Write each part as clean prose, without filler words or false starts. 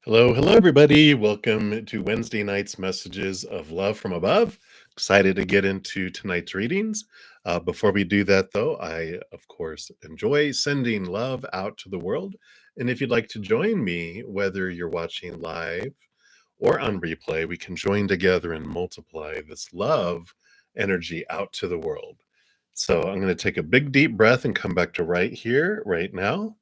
Hello, hello, everybody. Welcome to Wednesday night's messages of love from above. Excited to get into tonight's readings. Before we do that, though, I, of course, enjoy sending love out to the world. And if you'd like to join me, whether you're watching live or on replay, we can join together and multiply this love energy out to the world. So I'm going to take a big, deep breath and come back to right here, right now.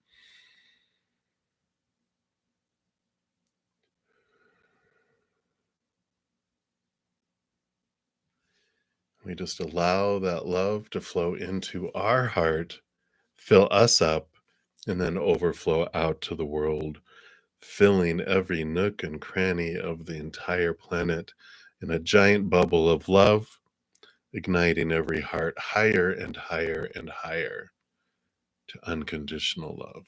We just allow that love to flow into our heart, fill us up, and then overflow out to the world, filling every nook and cranny of the entire planet in a giant bubble of love, igniting every heart higher and higher and higher to unconditional love.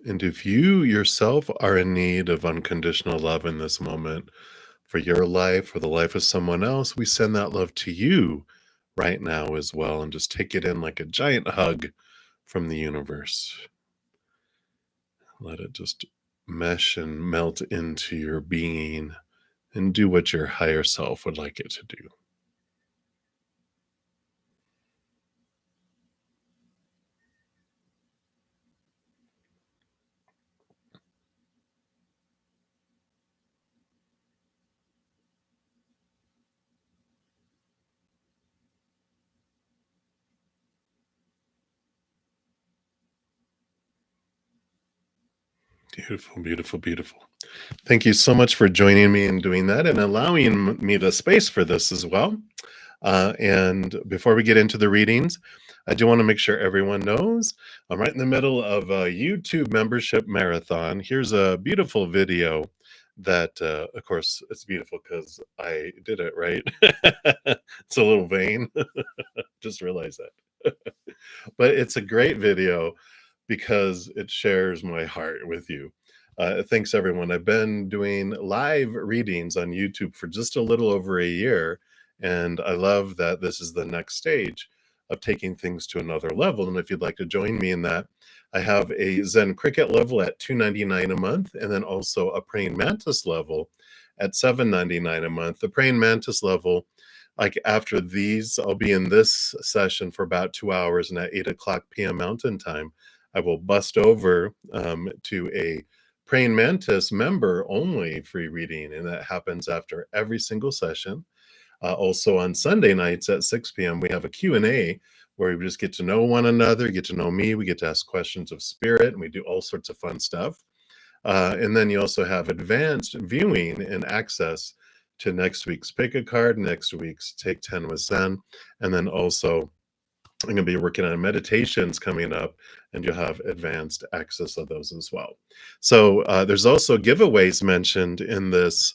And if you yourself are in need of unconditional love in this moment, for your life or the life of someone else, we send that love to you right now as well and just take it in like a giant hug from the universe. Let it just mesh and melt into your being and do what your higher self would like it to do. Beautiful, beautiful, beautiful. Thank you so much for joining me and doing that and allowing me the space for this as well. And before we get into the readings, I do want to make sure everyone knows I'm right in the middle of a YouTube membership marathon. Here's a beautiful video that, of course, it's beautiful because I did it, right? It's a little vain. Just realized that. But it's a great video because it shares my heart with you. Thanks, everyone. I've been doing live readings on YouTube for just a little over a year, and I love that this is the next stage of taking things to another level. And if you'd like to join me in that, I have a Zen Cricket level at $2.99 a month, and then also a Praying Mantis level at $7.99 a month. The Praying Mantis level, like after these, I'll be in this session for about 2 hours, and at 8 o'clock p.m. Mountain Time, I will bust over to a Praying Mantis member only free reading, and that happens after every single session. Also on Sunday nights at 6 p.m., we have a Q&A where we just get to know one another, get to know me, we get to ask questions of spirit, and we do all sorts of fun stuff. And then you also have advanced viewing and access to next week's Pick a Card, next week's Take 10 with Zen, and then also I'm going to be working on meditations coming up, and you'll have advanced access of those as well. So there's also giveaways mentioned in this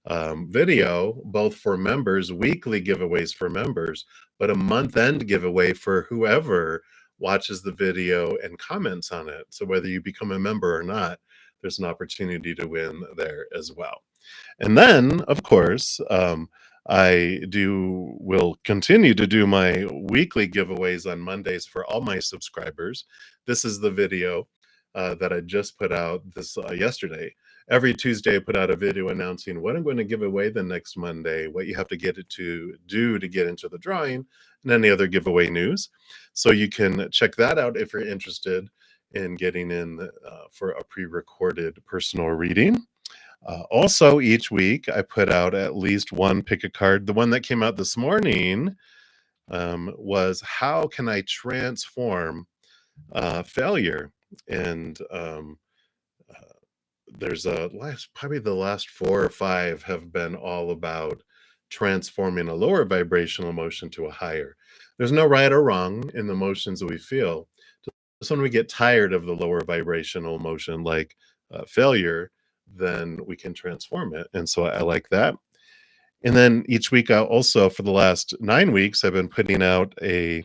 video, both for members, weekly giveaways for members, but a month-end giveaway for whoever watches the video and comments on it. So whether you become a member or not, there's an opportunity to win there as well. And then, of course, will continue to do my weekly giveaways on Mondays for all my subscribers. This is the video that I just put out this yesterday. Every Tuesday, I put out a video announcing what I'm going to give away the next Monday, what you have to get it to do to get into the drawing, and any other giveaway news. So you can check that out if you're interested in getting in for a pre-recorded personal reading. Also, each week I put out at least one pick a card. The one that came out this morning was how can I transform failure? And there's probably the last 4 or 5 have been all about transforming a lower vibrational emotion to a higher. There's no right or wrong in the emotions that we feel. Just when we get tired of the lower vibrational emotion, like failure, then we can transform it. And so I like that. And then each week, I also, for the last 9 weeks, I've been putting out a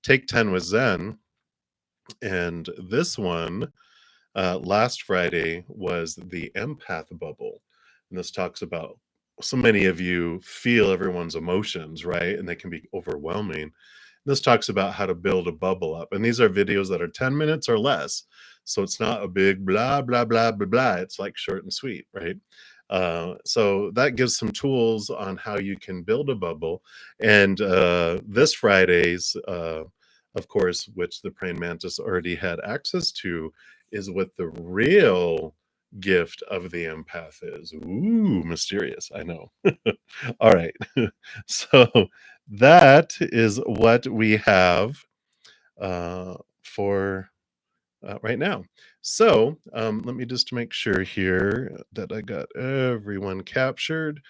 Take 10 with Zen. And this one, last Friday, was the empath bubble. And this talks about so many of you feel everyone's emotions, right? And they can be overwhelming. This talks about how to build a bubble up. And these are videos that are 10 minutes or less. So it's not a big blah, blah, blah, blah, blah. It's like short and sweet, right? So that gives some tools on how you can build a bubble. And this Friday's, of course, which the praying mantis already had access to, is what the real gift of the empath is. Ooh, mysterious. I know. All right. So that is what we have for right now. So let me just make sure here that I got everyone captured.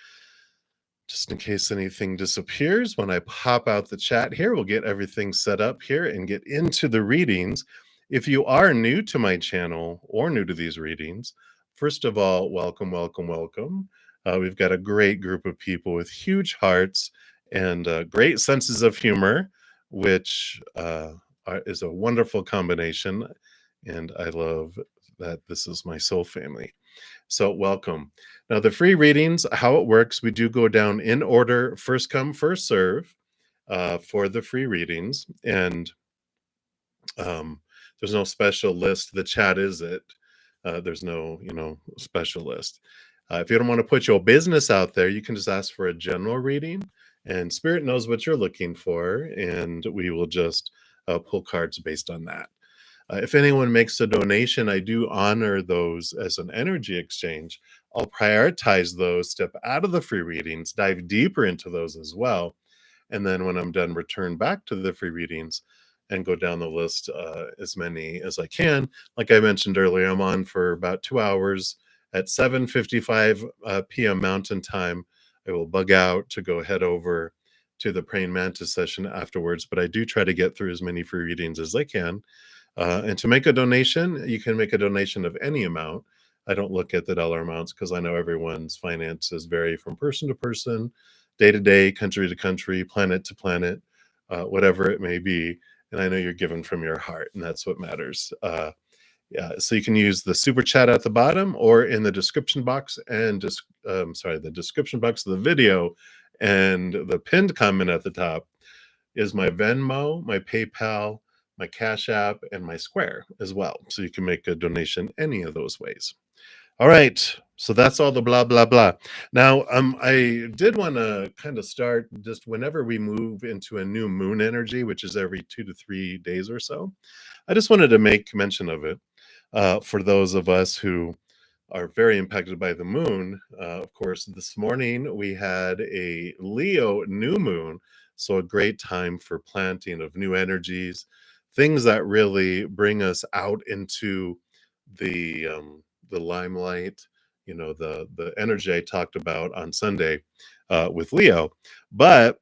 Just in case anything disappears, when I pop out the chat here, we'll get everything set up here and get into the readings. If you are new to my channel or new to these readings, first of all, welcome, welcome, welcome. We've got a great group of people with huge hearts and great senses of humor, which is a wonderful combination. And I love that this is my soul family. So welcome. Now the free readings, how it works, we do go down in order, first come, first serve for the free readings. And um, there's no special list. The chat is it. There's no, special list. If you don't want to put your business out there, you can just ask for a general reading and Spirit knows what you're looking for. And we will just pull cards based on that. If anyone makes a donation, I do honor those as an energy exchange. I'll prioritize those, step out of the free readings, dive deeper into those as well. And then when I'm done, return back to the free readings and go down the list as many as I can. Like I mentioned earlier, I'm on for about 2 hours at 7:55 p.m. Mountain Time. I will bug out to go head over to the praying mantis session afterwards, but I do try to get through as many free readings as I can. And to make a donation, you can make a donation of any amount. I don't look at the dollar amounts because I know everyone's finances vary from person to person, day to day, country to country, planet to planet, whatever it may be. And I know you're given from your heart, and that's what matters. Yeah, so you can use the super chat at the bottom or in the description box and just, the description box of the video and the pinned comment at the top is my Venmo, my PayPal, my Cash App, and my Square as well. So you can make a donation any of those ways. All right. So that's all the blah, blah, blah. Now, I did want to kind of start just whenever we move into a new moon energy, which is every 2 to 3 days or so. I just wanted to make mention of it for those of us who are very impacted by the moon. Of course, this morning we had a Leo new moon, so a great time for planting of new energies, things that really bring us out into the limelight. The energy I talked about on Sunday with Leo, but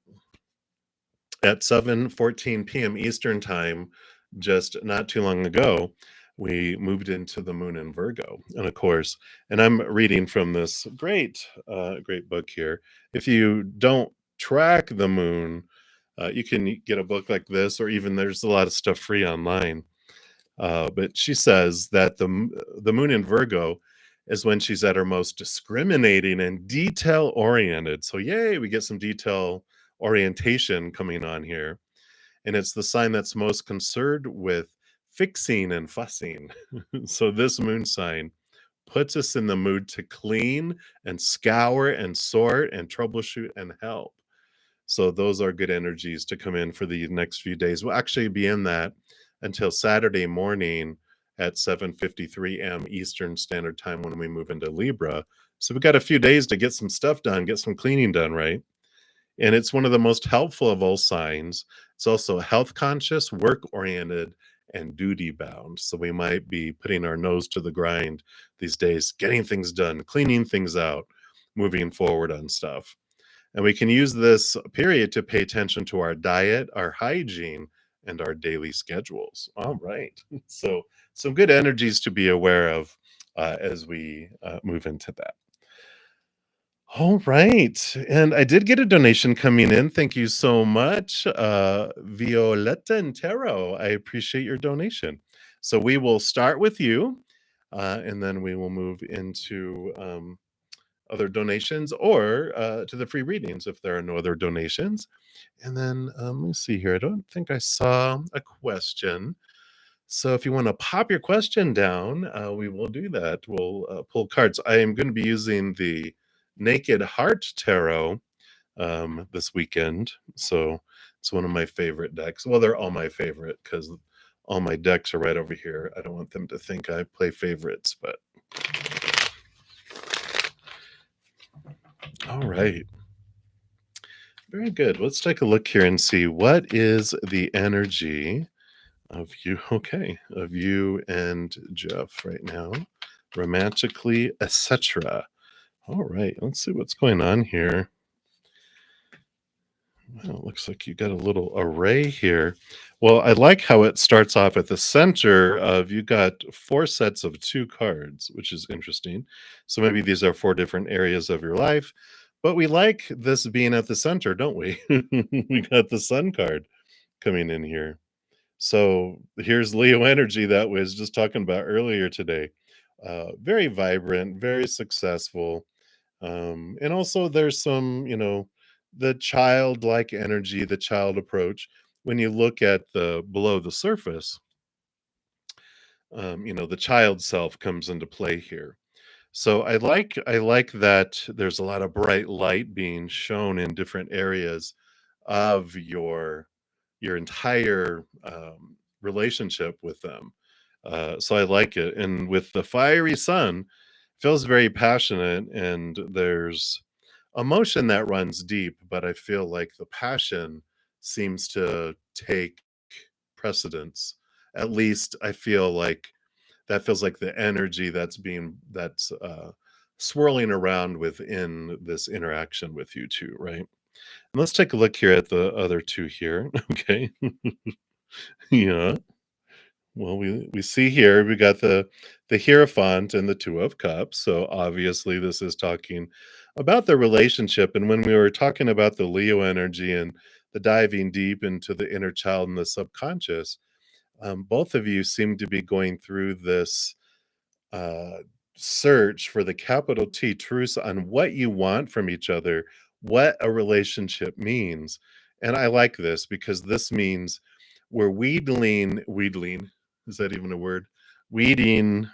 at 7:14 p.m. Eastern time, just not too long ago, we moved into the moon in Virgo. And of course, and I'm reading from this great book here. If you don't track the moon, you can get a book like this, or even there's a lot of stuff free online. But she says that the moon in Virgo is when she's at her most discriminating and detail oriented. So yay, we get some detail orientation coming on here. And it's the sign that's most concerned with fixing and fussing. So this moon sign puts us in the mood to clean and scour and sort and troubleshoot and help. So those are good energies to come in for the next few days. We'll actually be in that until Saturday morning at 7:53 a.m. Eastern Standard Time when we move into Libra. So we've got a few days to get some stuff done, get some cleaning done, right? And it's one of the most helpful of all signs. It's also health conscious, work oriented, and duty bound. So we might be putting our nose to the grind these days, getting things done, cleaning things out, moving forward on stuff. And we can use this period to pay attention to our diet, our hygiene, and our daily schedules. All right. So, some good energies to be aware of as we move into that. All right. And I did get a donation coming in. Thank you so much, Violetta and Taro. I appreciate your donation. So we will start with you, and then we will move into other donations or to the free readings if there are no other donations. And then let me see here. I don't think I saw a question. So if you want to pop your question down, we will do that. We'll pull cards. I am going to be using the Naked Heart Tarot this weekend. So it's one of my favorite decks. Well, they're all my favorite because all my decks are right over here. I don't want them to think I play favorites, but all right. Very good. Let's take a look here and see what is the energy of you. Okay, of you and Jeff right now, romantically, etc. All right, let's see what's going on here. Well, it looks like you got a little array here. Well, I like how it starts off at the center of you got 4 sets of 2 cards, which is interesting. So maybe these are 4 different areas of your life, but we like this being at the center, don't we? We got the Sun card coming in here. So here's Leo energy that was just talking about earlier today. Very vibrant, very successful, and also there's some, the childlike energy, the child approach. When you look at the below the surface, the child self comes into play here. So I like that there's a lot of bright light being shown in different areas of your entire relationship with them. So I like it. And with the fiery sun, feels very passionate, and there's emotion that runs deep, but I feel like the passion seems to take precedence. At least I feel like that feels like the energy that's swirling around within this interaction with you two, right? And let's take a look here at the other two here. Okay. Yeah. Well, we see here we got the Hierophant and the Two of Cups. So obviously this is talking about the relationship. And when we were talking about the Leo energy and the diving deep into the inner child and the subconscious, both of you seem to be going through this uh, search for the capital T truths on what you want from each other, what a relationship means. And I like this because this means we're weedling. Is that even a word? Whittling,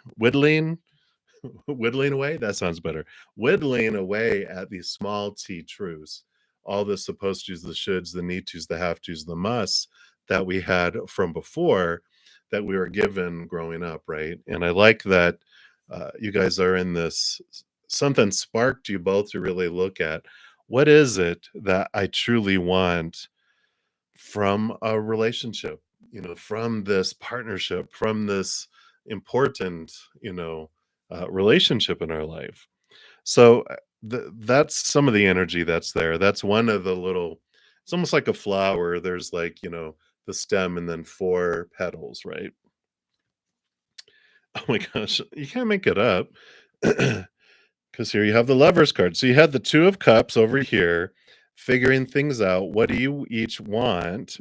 whittling away. That sounds better. Whittling away at these small T truths, all the supposed tos, the shoulds, the need tos, the have tos, the musts that we had from before that we were given growing up, right? And I like that you guys are in this. Something sparked you both to really look at what is it that I truly want from a relationship, from this partnership, from this important, relationship in our life. So that's some of the energy that's there. That's one of the little, it's almost like a flower. There's like, the stem and then 4 petals, right? Oh my gosh, you can't make it up. Because here you have the Lovers card. So you had the Two of Cups over here, figuring things out. What do you each want?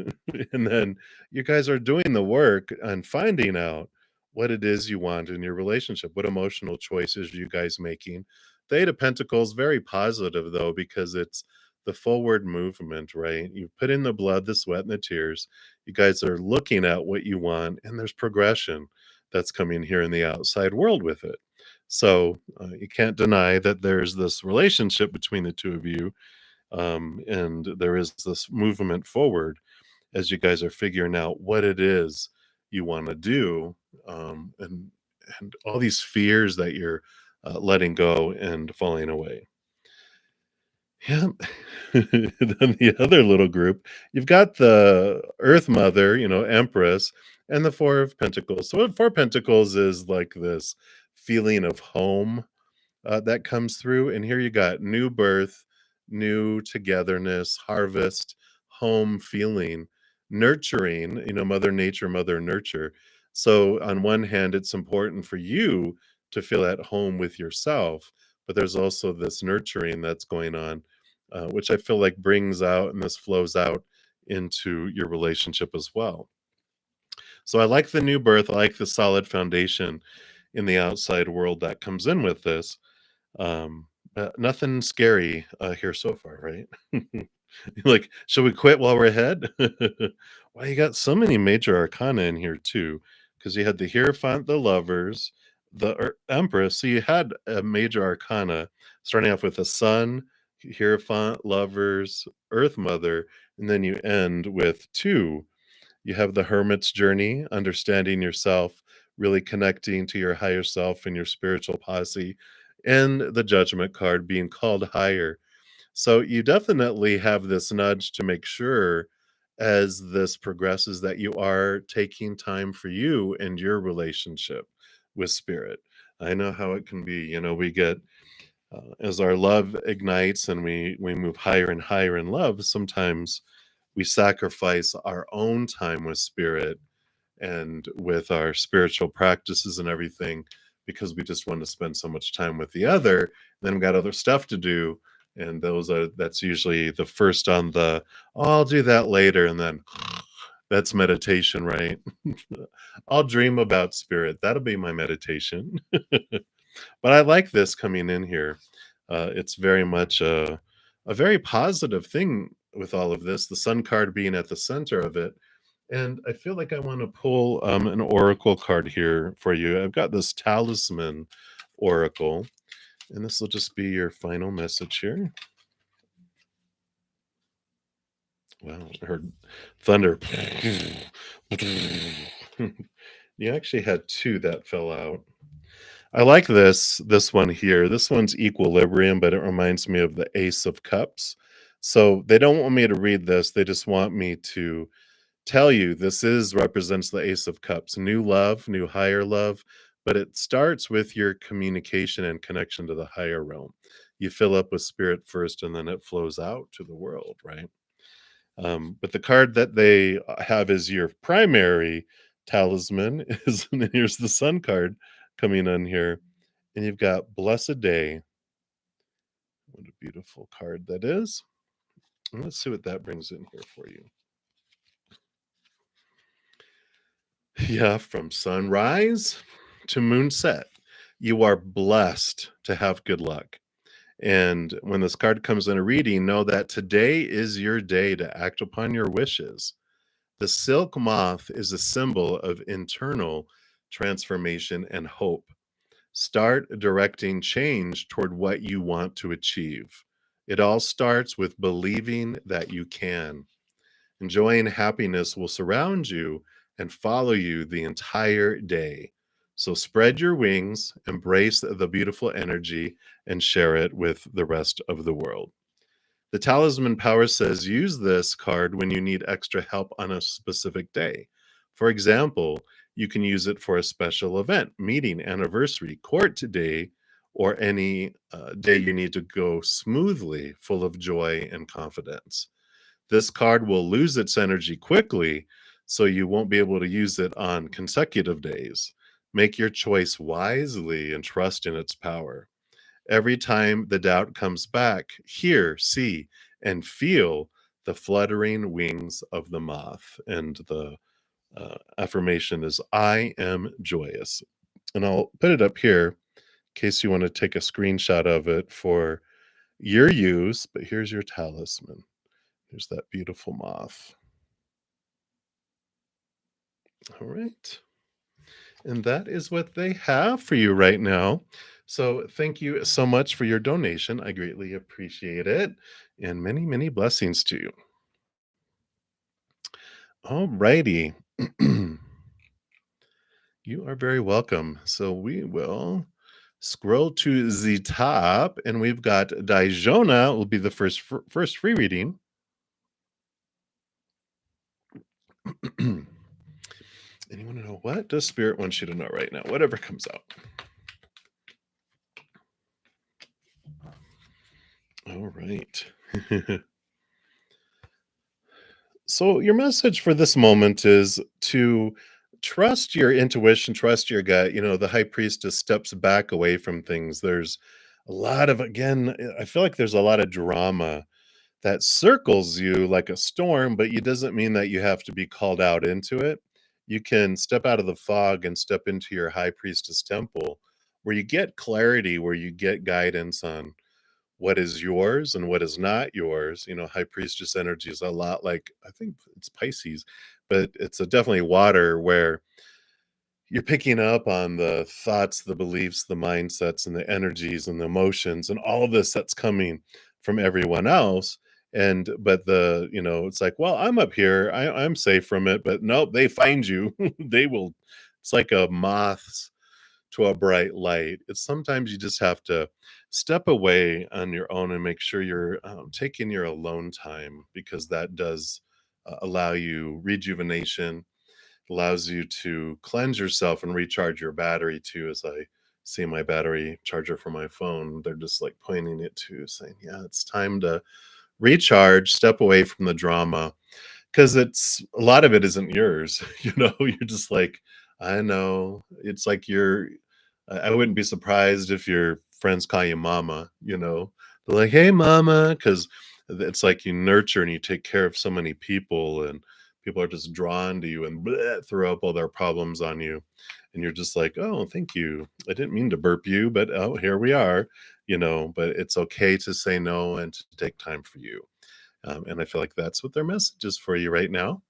And then you guys are doing the work and finding out what it is you want in your relationship. What emotional choices you guys making? The Eight of Pentacles, very positive though, because it's the forward movement, right? You put in the blood, the sweat, and the tears. You guys are looking at what you want, and there's progression that's coming here in the outside world with it. So you can't deny that there's this relationship between the two of you, and there is this movement forward as you guys are figuring out what it is you want to do, and all these fears that you're letting go and falling away. Yeah. Then the other little group, you've got the Earth Mother, Empress, and the Four of Pentacles. So, Four of Pentacles is like this feeling of home that comes through. And here you got new birth, new togetherness, harvest, home feeling, nurturing, Mother Nature, Mother Nurture. So, on one hand, it's important for you to feel at home with yourself, but there's also this nurturing that's going on, which I feel like brings out and this flows out into your relationship as well. So I like the new birth. I like the solid foundation in the outside world that comes in with this. But nothing scary here so far, right? Like, should we quit while we're ahead? Well, you got so many major arcana in here too, because you had the Hierophant, the Lovers, the Empress. So you had a major arcana starting off with the Sun, Hierophant, Lovers, Earth Mother, and then you end with two. You have the Hermit's Journey, understanding yourself, really connecting to your higher self and your spiritual posse, and the Judgment card being called higher. So you definitely have this nudge to make sure as this progresses that you are taking time for you and your relationship with spirit. I know how it can be. We get as our love ignites and we move higher and higher in love, sometimes we sacrifice our own time with spirit and with our spiritual practices and everything because we just want to spend so much time with the other. Then we got other stuff to do, and that's usually the first on the, oh, I'll do that later, and then that's meditation, right? I'll dream about spirit. That'll be my meditation. But I like this coming in here. It's very much a very positive thing with all of this, the sun card being at the center of it. And I feel like I want to pull an oracle card here for you. I've got this talisman oracle, and this will just be your final message here. Wow, I heard thunder. You actually had two that fell out. I like this one here. This one's equilibrium, but it reminds me of the Ace of Cups. So they don't want me to read this. They just want me to tell you this is represents the Ace of Cups, new love, new higher love, but it starts with your communication and connection to the higher realm. You fill up with spirit first, and then it flows out to the world, right? But the card that they have as your primary talisman is, and here's the Sun card coming in here, and you've got Blessed Day. What a beautiful card that is. And let's see what that brings in here for you. Yeah, from sunrise to moonset, you are blessed to have good luck. And when this card comes in a reading, know that today is your day to act upon your wishes. The silk moth is a symbol of internal transformation and hope. Start directing change toward what you want to achieve. It all starts with believing that you can. And joy and happiness will surround you and follow you the entire day. So spread your wings, embrace the beautiful energy, and share it with the rest of the world. The talisman power says use this card when you need extra help on a specific day. For example, you can use it for a special event, meeting, anniversary, court day, or any day you need to go smoothly, full of joy and confidence. This card will lose its energy quickly, so you won't be able to use it on consecutive days. Make your choice wisely and trust in its power. Every time the doubt comes back, hear, see, and feel the fluttering wings of the moth. And the affirmation is, I am joyous. And I'll put it up here in case you want to take a screenshot of it for your use. But here's your talisman. Here's that beautiful moth. All right. And that is what they have for you right now. So thank you so much for your donation. I greatly appreciate it. And many, many blessings to you. All righty. You are very welcome. So we will scroll to the top, and we've got Dijona will be the first free reading. And you want to know, what does Spirit want you to know right now? Whatever comes out. All right. So your message for this moment is to trust your intuition, trust your gut. The high priestess steps back away from things. There's a lot of, again, I feel like there's a lot of drama that circles you like a storm, but it doesn't mean that you have to be called out into it. you can step out of the fog and step into your high priestess temple where you get clarity, where you get guidance on what is yours and what is not yours. High priestess energy is a lot like, I think it's Pisces, but it's a definitely water, where you're picking up on the thoughts, the beliefs, the mindsets, and the energies and the emotions and all of this that's coming from everyone else. And but it's like, well, I'm up here, I'm safe from it, but nope, they find you. They will. It's like a moth's to a bright light. It's sometimes you just have to step away on your own and make sure you're taking your alone time, because that does allow you rejuvenation, allows you to cleanse yourself and recharge your battery too. As I see my battery charger for my phone, they're just like pointing it to, saying, yeah, it's time to recharge, step away from the drama, because it's a lot of it isn't yours. You're just like, I know. It's like I wouldn't be surprised if your friends call you mama. They're like, hey mama, because it's like you nurture and you take care of so many people, and people are just drawn to you and bleh, throw up all their problems on you, and you're just like, oh, thank you, I didn't mean to burp you, but oh, here we are. But it's okay to say no and to take time for you. And I feel like that's what their message is for you right now.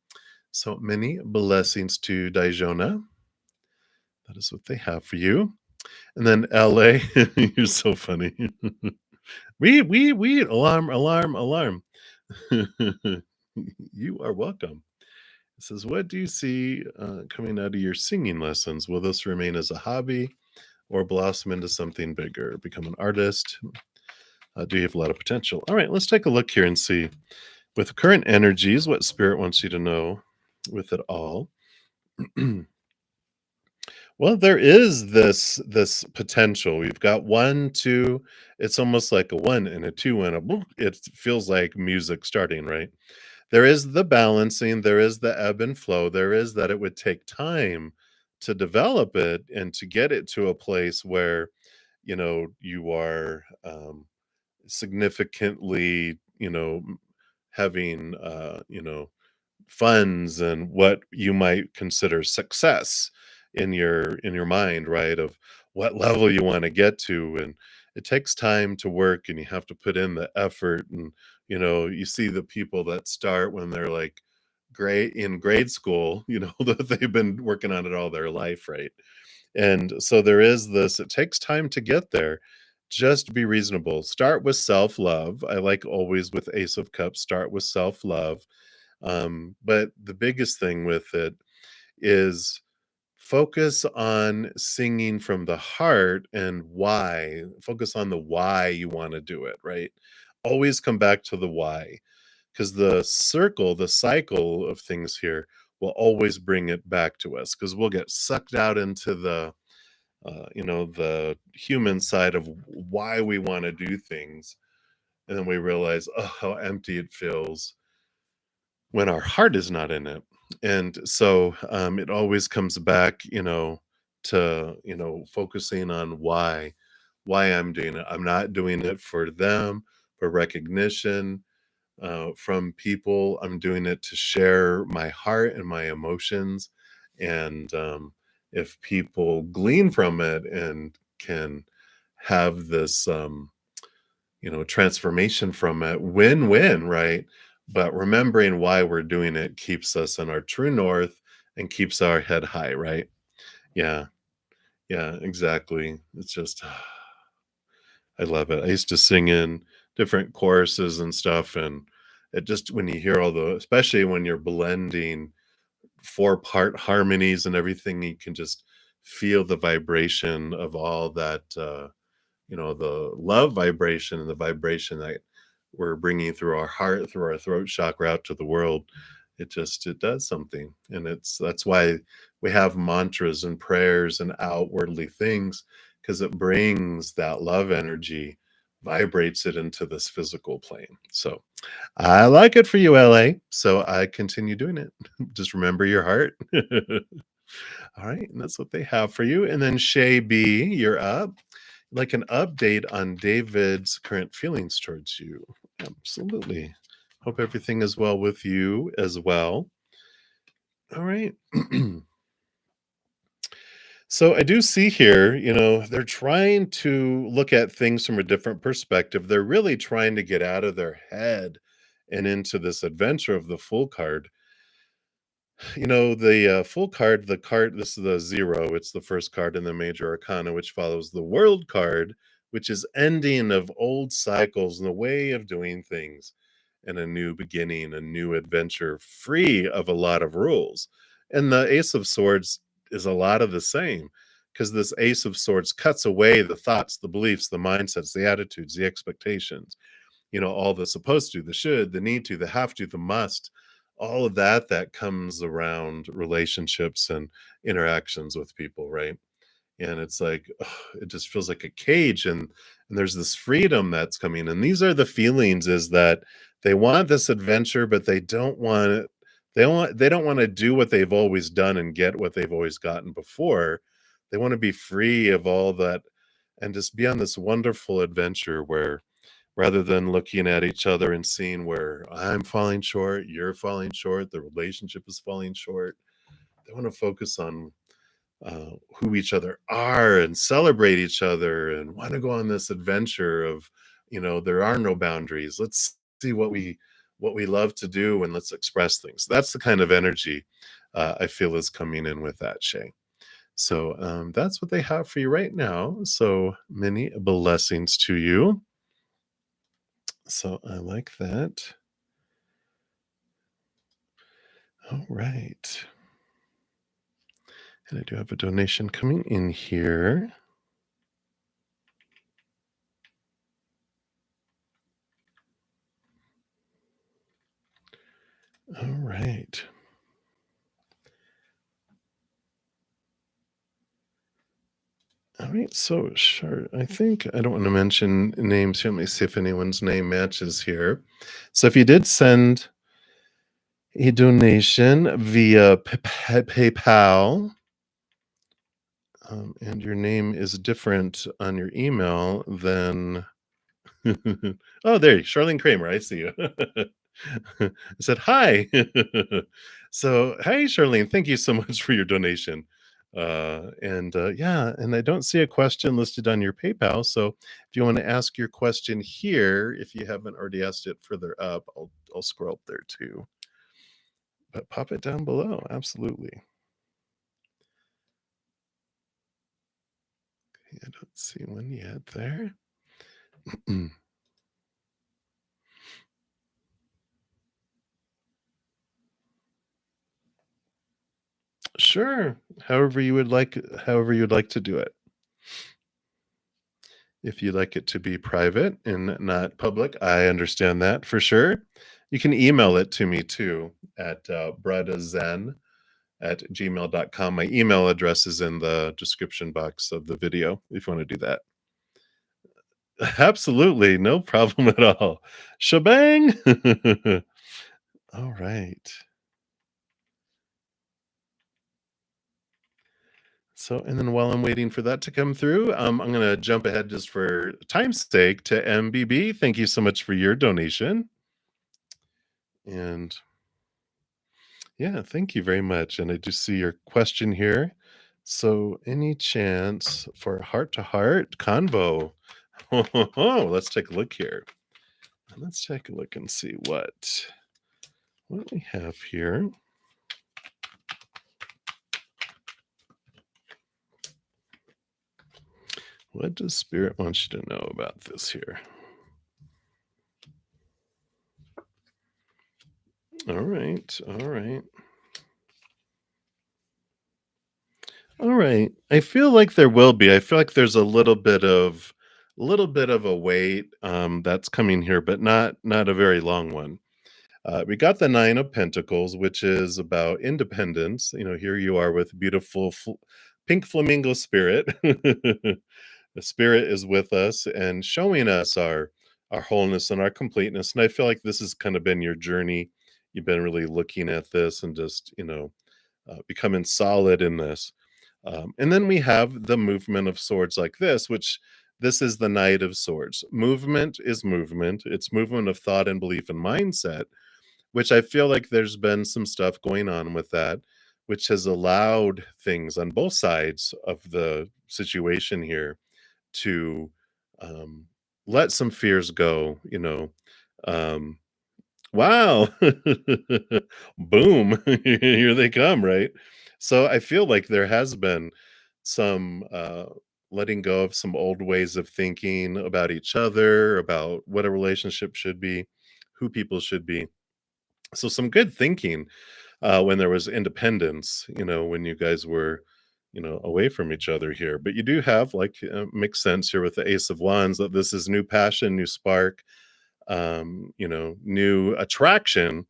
So many blessings to Daijona. That is what they have for you. And then LA, you're so funny. We, alarm, alarm, alarm. You are welcome. It says, what do you see coming out of your singing lessons? Will this remain as a hobby or blossom into something bigger? Become an artist? Do you have a lot of potential? All right, let's take a look here and see. With current energies, what spirit wants you to know with it all? Well, there is this potential. We've got 1, 2. It's almost like a 1 and a 2 and a boop. It feels like music starting, right? There is the balancing, there is the ebb and flow, there is that it would take time to develop it and to get it to a place where, you are, significantly, having, funds and what you might consider success in your mind, right? Of what level you want to get to. And it takes time to work, and you have to put in the effort. And you see the people that start when they're like grade school, that they've been working on it all their life, right? And so there is this, it takes time to get there. Just be reasonable. Start with self-love. I like always with Ace of Cups, start with self-love. But the biggest thing with it is focus on singing from the heart and why. Focus on the why you want to do it, right? Always come back to the why, because the cycle of things here will always bring it back to us, because we'll get sucked out into the human side of why we want to do things. And then we realize, oh, how empty it feels when our heart is not in it. And so it always comes back, to, focusing on why I'm doing it. I'm not doing it for them, for recognition from people. I'm doing it to share my heart and my emotions. And if people glean from it and can have this, transformation from it, win-win, right? But remembering why we're doing it keeps us in our true north and keeps our head high, right? Yeah, yeah, exactly. It's just, I love it. I used to sing in different choruses and stuff, and it just, when you hear all especially when you're blending four-part harmonies and everything, you can just feel the vibration of all that, the love vibration and the vibration that we're bringing through our heart, through our throat chakra out to the world. It does something. And that's why we have mantras and prayers and outwardly things, because it brings that love energy, vibrates it into this physical plane. So I like it for you, LA. So I continue doing it. Just remember your heart. All right, and that's what they have for you. And then Shay B, you're up. Like an update on David's current feelings towards you. Absolutely. Hope everything is well with you as well. All right. So I do see here, they're trying to look at things from a different perspective. They're really trying to get out of their head and into this adventure of the Fool card. The full card, this is the zero. It's the first card in the major arcana, which follows the world card, which is ending of old cycles and the way of doing things and a new beginning, a new adventure, free of a lot of rules. And the Ace of Swords is a lot of the same because this Ace of Swords cuts away the thoughts, the beliefs, the mindsets, the attitudes, the expectations, all the supposed to, the should, the need to, the have to, the must, all of that comes around relationships and interactions with people, right? And it's like, ugh, it just feels like a cage, and there's this freedom that's coming. And these are the feelings, is that they want this adventure, but they don't want it. They don't want to do what they've always done and get what they've always gotten before. They want to be free of all that and just be on this wonderful adventure where, rather than looking at each other and seeing where I'm falling short, you're falling short, the relationship is falling short, they want to focus on who each other are and celebrate each other and want to go on this adventure of, there are no boundaries. Let's see what we love to do, and let's express things. That's the kind of energy I feel is coming in with that, Shay. So that's what they have for you right now. So many blessings to you. So I like that. All right. And I do have a donation coming in here. All right. All right. So, sure. I think I don't want to mention names here. Let me see if anyone's name matches here. So, if you did send a donation via PayPal, and your name is different on your email, then oh, there, Charlene Kramer. I see you. I said hi. So, hi, Charlene. Thank you so much for your donation. And yeah, and I don't see a question listed on your PayPal. So, if you want to ask your question here, if you haven't already asked it further up, I'll scroll up there too. But pop it down below. Absolutely. I don't see one yet there. Sure. However you'd like to do it. If you'd like it to be private and not public, I understand that for sure. You can email it to me too at bruddaZEN@gmail.com. My email address is in the description box of the video if you want to do that. Absolutely, no problem at all. Shebang! All right. So, and then while I'm waiting for that to come through, I'm going to jump ahead just for time's sake to MBB. Thank you so much for your donation. And yeah, thank you very much. And I do see your question here. So, any chance for a heart to heart convo? Oh, let's take a look here. Let's take a look and see what we have here. What does Spirit want you to know about this here? All right, all right. All right. I feel like there will be. I feel like there's a little bit of a wait that's coming here, but not a very long one. We got the 9 of Pentacles, which is about independence. Here you are with beautiful pink flamingo spirit. The spirit is with us and showing us our wholeness and our completeness. And I feel like this has kind of been your journey. You've been really looking at this and just, becoming solid in this. And then we have the movement of swords like which this is the Knight of Swords. Movement is movement. It's movement of thought and belief and mindset, which I feel like there's been some stuff going on with that, which has allowed things on both sides of the situation here to um, let some fears go, um, wow. Boom. Here they come, right? So I feel like there has been some letting go of some old ways of thinking about each other, about what a relationship should be, who people should be. So some good thinking when there was independence, when you guys were, away from each other here. But you do have like makes sense here with the Ace of Wands that this is new passion, new spark, new attraction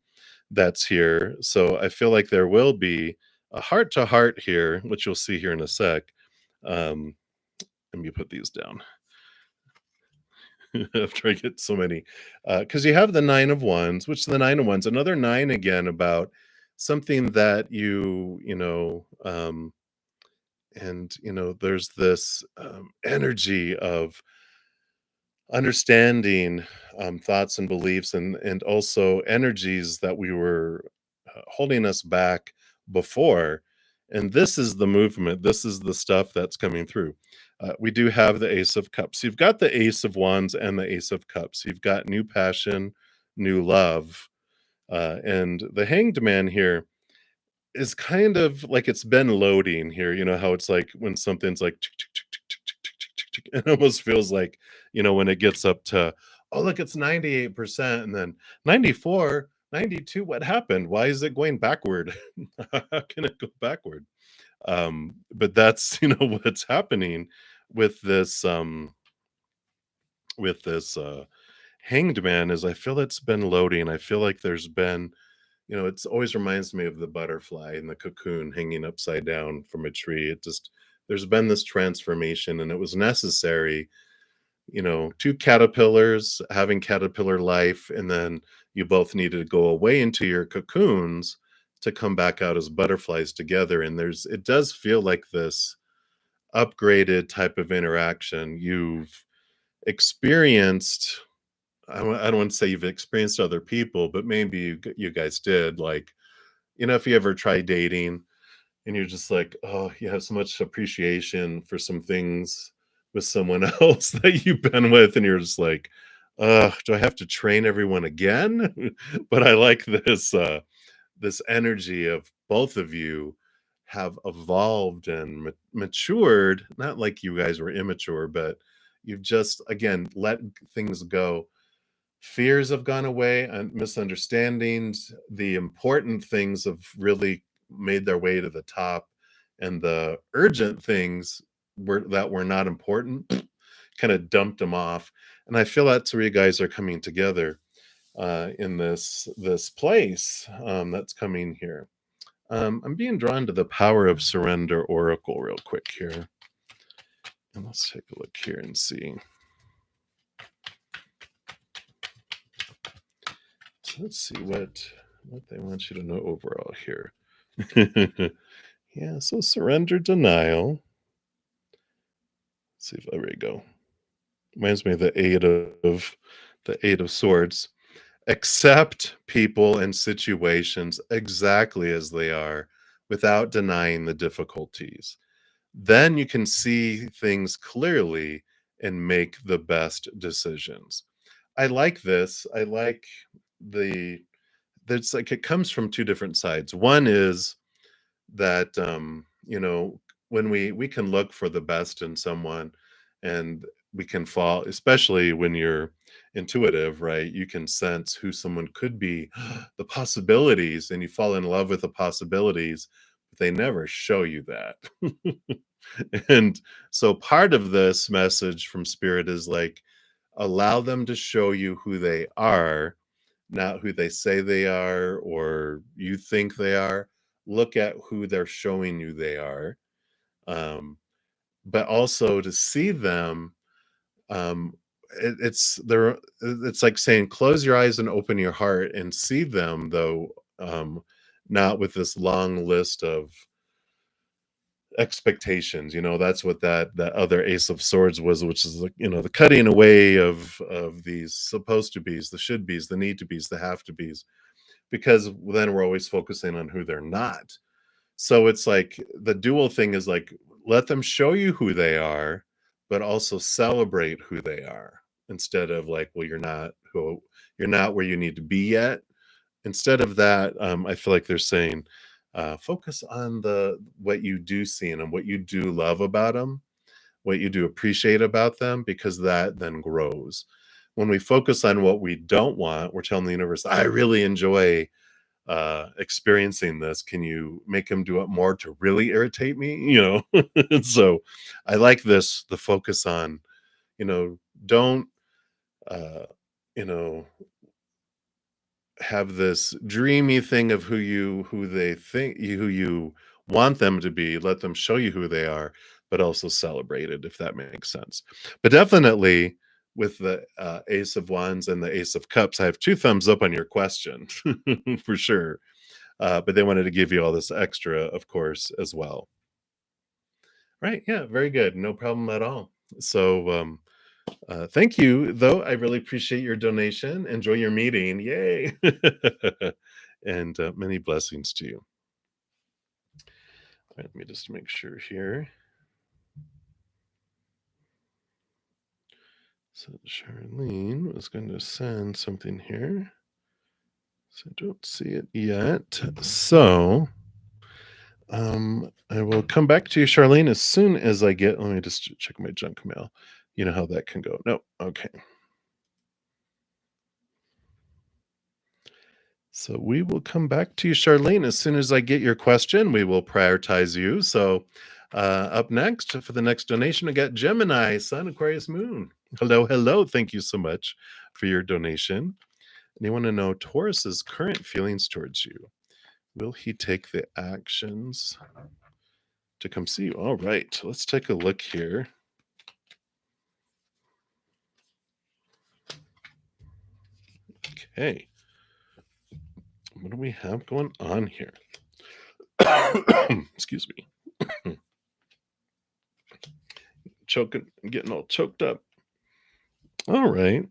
that's here. So I feel like there will be a heart to heart here, which you'll see here in a sec. Um, Let me put these down after I get so many. Because you have the Nine of Wands, which the Nine of Wands, another nine again about something that there's this energy of understanding thoughts and beliefs and also energies that we were holding us back before, and this is the movement, this is the stuff that's coming through. We do have the Ace of Cups, you've got the Ace of Wands and the Ace of Cups, you've got new passion, new love, and the Hanged Man here is kind of like it's been loading here. You know how it's like when something's like tick, tick, tick, tick, tick, tick, tick, tick, tick, tick, it almost feels like, when it gets up to, oh, look, it's 98%, and then 94, 92. What happened? Why is it going backward? How can it go backward? But that's, what's happening with this Hanged Man is I feel it's been loading. I feel like there's been it's always reminds me of the butterfly in the cocoon hanging upside down from a tree. There's been this transformation and it was necessary, two caterpillars having caterpillar life. And then you both needed to go away into your cocoons to come back out as butterflies together. And it does feel like this upgraded type of interaction. You've experienced I don't want to say you've experienced other people, but maybe you guys did. Like, if you ever try dating and you're just like, oh, you have so much appreciation for some things with someone else that you've been with, and you're just like, do I have to train everyone again? But I like this energy of both of you have evolved and matured. Not like you guys were immature, but you've just again let things go. Fears have gone away and misunderstandings. The important things have really made their way to the top, and the urgent things that were not important kind of dumped them off. And I feel that's where you guys are coming together in this place that's coming here. I'm being drawn to the Power of Surrender Oracle real quick here. And let's take a look here and see. So let's see what they want you to know overall here. Yeah, so surrender, denial. Let's see if there we go. Reminds me of the Eight of Swords. Accept people and situations exactly as they are without denying the difficulties. Then you can see things clearly and make the best decisions. I like this. I like the there's like it comes from two different sides. One is that when we can look for the best in someone, and we can fall, especially when you're intuitive, right? You can sense who someone could be, the possibilities, and you fall in love with the possibilities, but they never show you that. And so part of this message from spirit is like, allow them to show you who they are, not who they say they are or you think they are. Look at who they're showing you they are. Um, but also to see them, um, it's like saying close your eyes and open your heart and see them, though, not with this long list of expectations. That's what that other Ace of Swords was, which is like, the cutting away of these supposed to be's, the should be's, the need to be's, the have to be's. because then we're always focusing on who they're not. So it's like the dual thing is like, let them show you who they are, but also celebrate who they are instead of like, well, you're not where you need to be yet. Instead of that, I feel like they're saying, focus on the what you do see in them, what you do love about them, what you do appreciate about them, because that then grows. When we focus on what we don't want, we're telling the universe, I really enjoy experiencing this. Can you make him do it more to really irritate me? So I like this, the focus on, don't, uh, you know, have this dreamy thing of who they think you who you want them to be, let them show you who they are, but also celebrate it, if that makes sense. But definitely with the Ace of Wands and the Ace of Cups, I have two thumbs up on your question for sure. But they wanted to give you all this extra, of course, as well. Right? Yeah, very good. No problem at all. So, thank you, though. I really appreciate your donation. Enjoy your meeting. Yay! And many blessings to you. All right, let me just make sure here. So Charlene was going to send something here. So I don't see it yet. So I will come back to you, Charlene, as soon as I get. Let me just check my junk mail. You know how that can go. No, okay. So we will come back to you, Charlene, as soon as I get your question. We will prioritize you. So up next for the next donation, I got Gemini, Sun, Aquarius, Moon. Hello, hello. Thank you so much for your donation. And you want to know Taurus's current feelings towards you. Will he take the actions to come see you? All right, let's take a look here. Okay. What do we have going on here? Excuse me. Choking, getting all choked up. All right.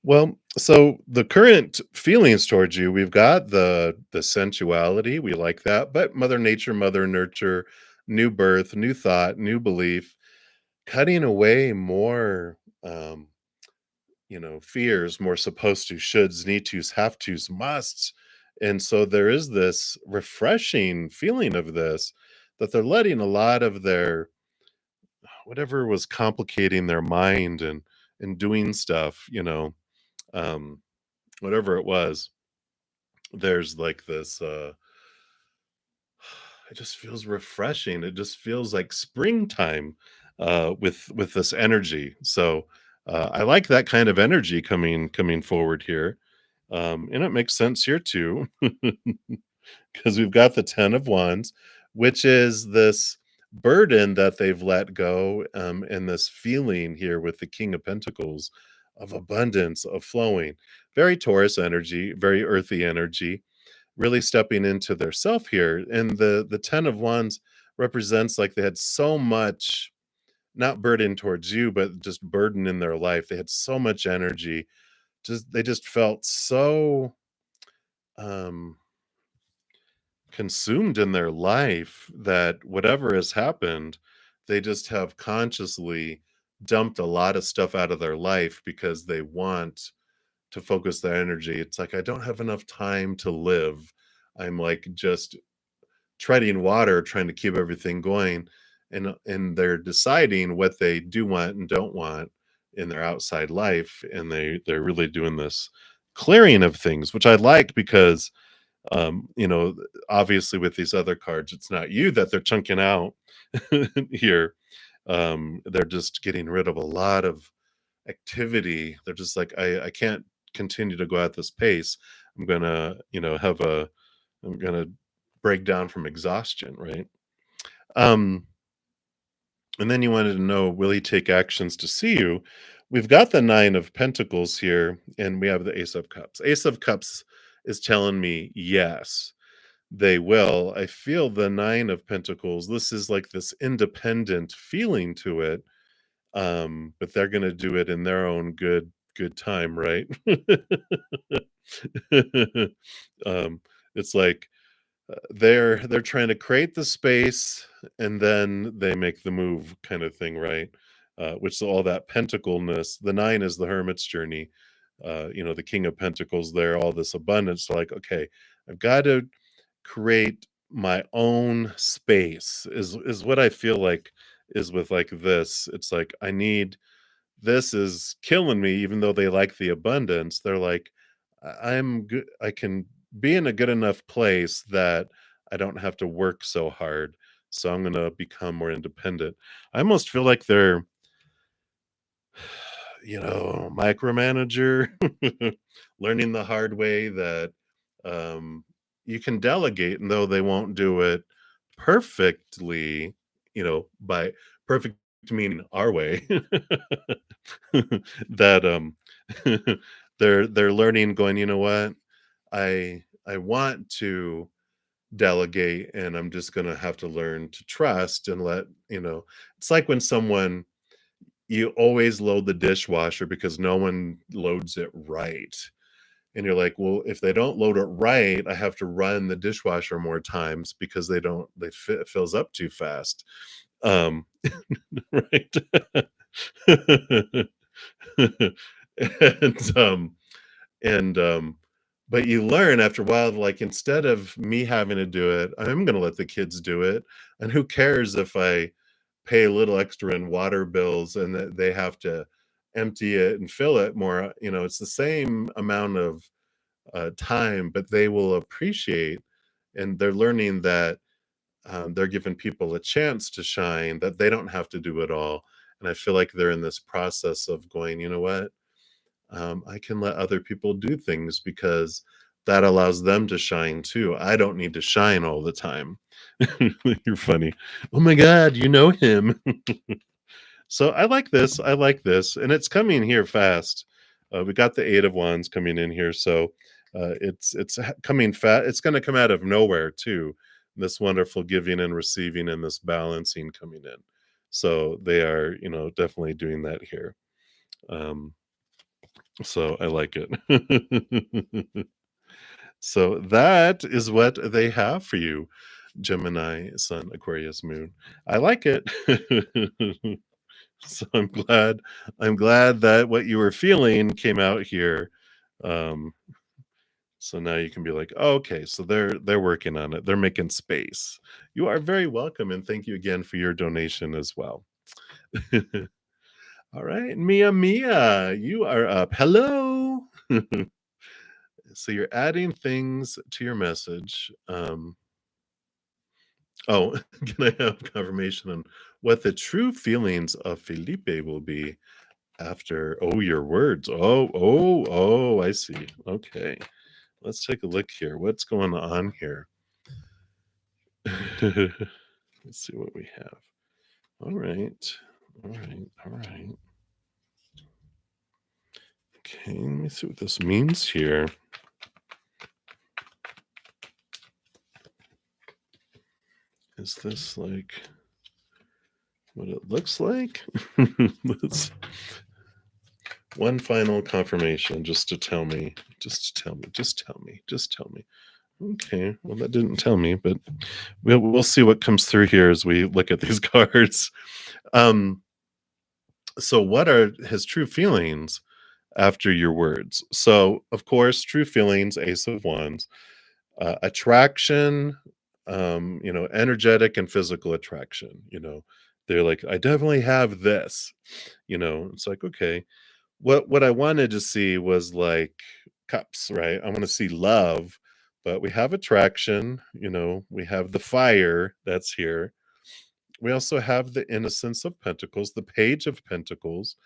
Well, so the current feelings towards you, we've got the sensuality, we like that, but Mother Nature, Mother Nurture, new birth, new thought, new belief, cutting away more fears, more supposed to, shoulds, need tos, have tos, musts. And so there is this refreshing feeling of this, that they're letting a lot of their whatever was complicating their mind and doing stuff, um, whatever it was, there's like this it just feels refreshing. It just feels like springtime with this energy. So I like that kind of energy coming forward here. And it makes sense here too, because we've got the 10 of Wands, which is this burden that they've let go, and this feeling here with the King of Pentacles of abundance, of flowing. Very Taurus energy, very earthy energy, really stepping into their self here. And the 10 of Wands represents like they had so much, not burden towards you, but just burden in their life. They had so much energy. Just they just felt so um consumed in their life that whatever has happened, they just have consciously dumped a lot of stuff out of their life because they want to focus their energy. It's like, I don't have enough time to live. I'm like just treading water, trying to keep everything going. And they're deciding what they do want and don't want in their outside life. And they're really doing this clearing of things, which I like because um, you know, obviously with these other cards, it's not you that they're chunking out here. They're just getting rid of a lot of activity. They're just like, I can't continue to go at this pace. I'm gonna, I'm gonna break down from exhaustion, right? Um, and then you wanted to know, will he take actions to see you? We've got the Nine of Pentacles here, and we have the Ace of Cups. Ace of Cups is telling me yes, they will. I feel the Nine of Pentacles. This is like this independent feeling to it, but they're going to do it in their own good good time, right? um, it's like they're trying to create the space and then they make the move kind of thing, right? Which is all that pentacleness. The nine is the hermit's journey. The king of pentacles there, all this abundance. Like, okay, I've got to create my own space is what I feel like is with like this. It's like I need this is killing me, even though they like the abundance. They're like, I'm good. I can be in a good enough place that I don't have to work so hard. So I'm going to become more independent. I almost feel like they're, micromanager, learning the hard way that um, you can delegate, and though they won't do it perfectly, by perfect meaning our way, that they're learning, going, you know what, I want to delegate, and I'm just gonna have to learn to trust and it's like when someone you always load the dishwasher because no one loads it right. And you're like, well, if they don't load it right, I have to run the dishwasher more times because it fills up too fast. Um, right. and and but you learn after a while, like, instead of me having to do it, I'm gonna let the kids do it. And who cares if I pay a little extra in water bills and that they have to empty it and fill it more, it's the same amount of time, but they will appreciate, and they're learning that they're giving people a chance to shine, that they don't have to do it all. And I feel like they're in this process of going, you know what? I can let other people do things because that allows them to shine too. I don't need to shine all the time. You're funny. Oh my God, you know him. So I like this. I like this. And it's coming here fast. We got the Eight of Wands coming in here. So coming fast. It's going to come out of nowhere too. This wonderful giving and receiving and this balancing coming in. So they are, definitely doing that here. Um, so I like it. So that is what they have for you, Gemini, Sun, Aquarius, Moon. I like it. So I'm glad that what you were feeling came out here. Um, so now you can be like, oh, okay, so they're working on it. They're making space. You are very welcome, and thank you again for your donation as well. All right, Mia, you are up. Hello. So you're adding things to your message. Oh, can I have confirmation on what the true feelings of Felipe will be after? Oh, your words. Oh, I see. Okay. Let's take a look here. What's going on here? Let's see what we have. All right. All right. All right. Okay, let me see what this means here. Is this like what it looks like? Let's one final confirmation just to tell me. Just to tell me. Just tell me. Just tell me. Okay. Well, that didn't tell me, but we'll see what comes through here as we look at these cards. Um, so what are his true feelings after your words? So, of course, true feelings, Ace of Wands, attraction, energetic and physical attraction. They're like, I definitely have this. It's like, okay, what I wanted to see was like cups, right? I want to see love, but we have attraction, we have the fire that's here. We also have the innocence of pentacles, the page of pentacles,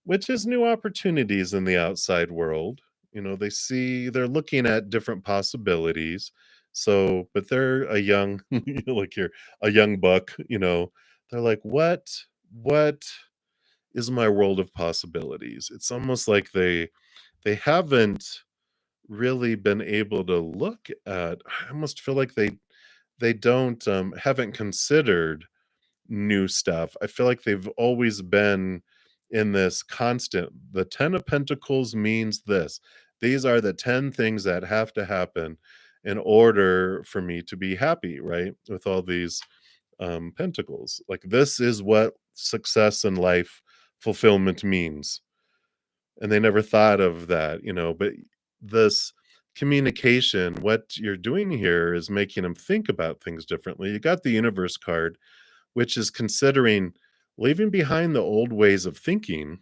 which is new opportunities in the outside world. They're looking at different possibilities. So, but they're a young, like you're a young buck, they're like, what is my world of possibilities? It's almost like they haven't really been able to look at. I almost feel like they don't haven't considered new stuff. I feel like they've always been in this constant. The 10 of Pentacles means this. These are the 10 things that have to happen in order for me to be happy, right? With all these pentacles. Like, this is what success in life fulfillment means. And they never thought of that, but this communication, what you're doing here is making them think about things differently. You got the universe card, which is considering leaving behind the old ways of thinking,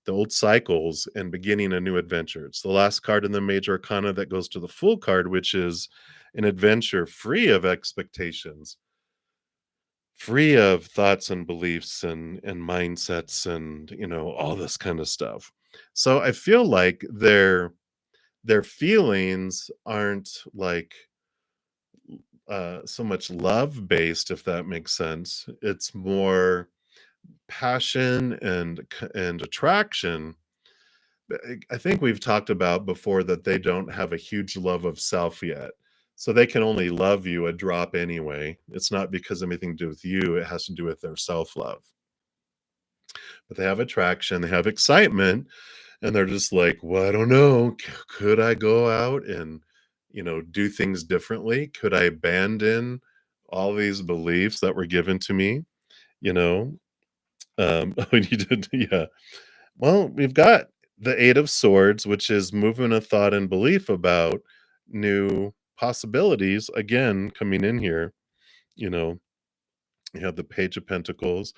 the old cycles, and beginning a new adventure. It's the last card in the major arcana that goes to the full card, which is an adventure free of expectations, free of thoughts and beliefs and mindsets and all this kind of stuff. So I feel like their feelings aren't like so much love based, if that makes sense. It's more passion and attraction. I think we've talked about before that they don't have a huge love of self yet. So they can only love you a drop anyway. It's not because of anything to do with you, it has to do with their self-love. But they have attraction, they have excitement, and they're just like, "Well, I don't know. Could I go out and, do things differently? Could I abandon all these beliefs that were given to me?" You know? Oh, you did, yeah. Well, we've got the Eight of Swords, which is movement of thought and belief about new possibilities, again, coming in here. You know, you have the Page of Pentacles.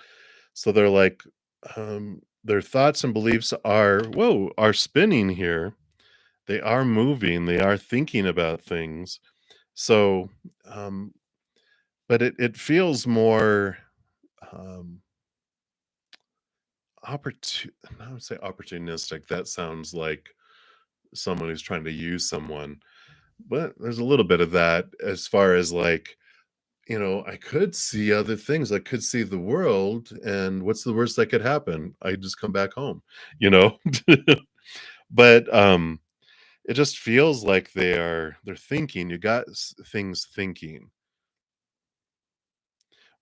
So they're like, their thoughts and beliefs are spinning here. They are moving, they are thinking about things. So, um, but it feels more um I would say opportunistic. That sounds like someone who's trying to use someone. But there's a little bit of that as far as like, I could see other things. I could see the world, and what's the worst that could happen? I just come back home, you know? But it just feels like they're thinking. You got things thinking.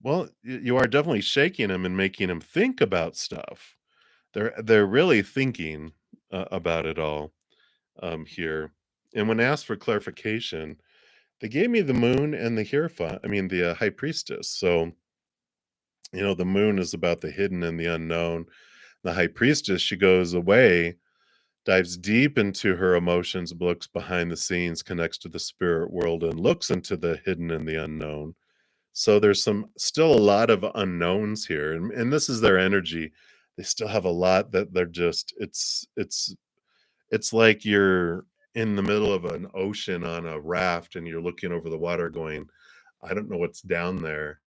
Well, you are definitely shaking them and making them think about stuff. They're really thinking about it all here. And when asked for clarification, they gave me the moon and the Hierophant, I mean, the, high priestess. So, the moon is about the hidden and the unknown. The high priestess, she goes away, dives deep into her emotions, looks behind the scenes, connects to the spirit world, and looks into the hidden and the unknown. So there's still a lot of unknowns here, and this is their energy. They still have a lot that they're just it's like you're in the middle of an ocean on a raft and you're looking over the water going, "I don't know what's down there."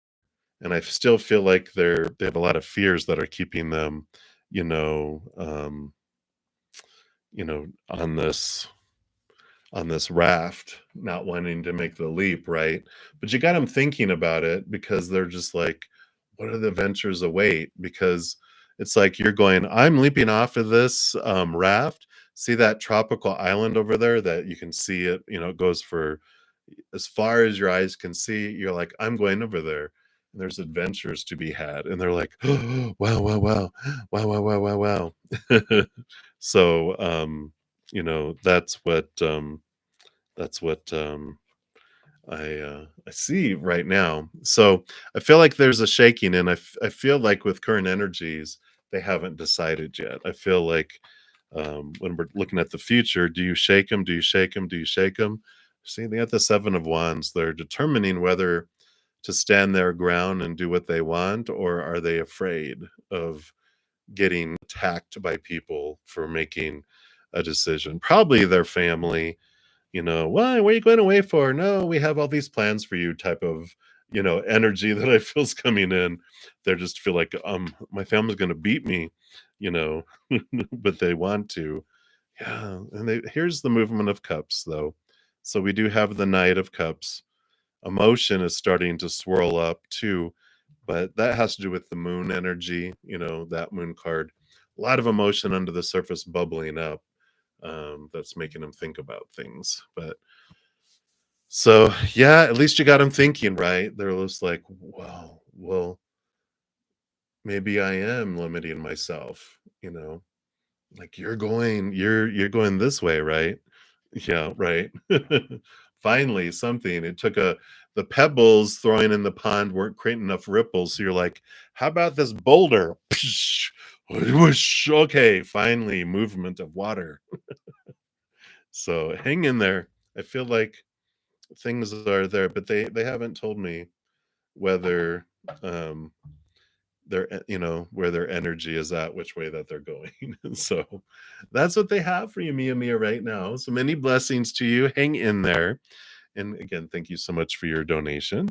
And I still feel like they have a lot of fears that are keeping them, you know, um, on this raft, not wanting to make the leap, right? But you got them thinking about it because they're just like, what are the ventures await? Because it's like you're going, I'm leaping off of this raft. See that tropical island over there that you can see it, it goes for as far as your eyes can see. You're like, I'm going over there. And there's adventures to be had. And they're like, oh, wow, wow, wow, wow, wow, wow, wow, wow. So, that's what I see right now. So I feel like there's a shaking, and I feel like with current energies, they haven't decided yet. I feel like when we're looking at the future, do you shake them? Do you shake them? Do you shake them? See, they got the Seven of Wands. They're determining whether to stand their ground and do what they want, or are they afraid of getting attacked by people for making a decision? Probably their family. Why? What are you going away for? No, we have all these plans for you type of, energy that I feel is coming in. They just feel like, my family's going to beat me, you know, but they want to. Yeah. And here's the movement of cups, though. So we do have the Knight of Cups. Emotion is starting to swirl up too, but that has to do with the moon energy, that moon card. A lot of emotion under the surface bubbling up, that's making them think about things. But so, yeah, at least you got them thinking, right? They're just like, well, maybe I am limiting myself, like you're going this way, right? Yeah, right. Finally, something. It took a the pebbles throwing in the pond weren't creating enough ripples. So you're like, how about this boulder? Psh, whoosh, okay, finally, movement of water. So hang in there. I feel like things are there, but they haven't told me whether um where their energy is at, which way that they're going. So that's what they have for you, Mia right now. So many blessings to you. Hang in there. And again, thank you so much for your donation.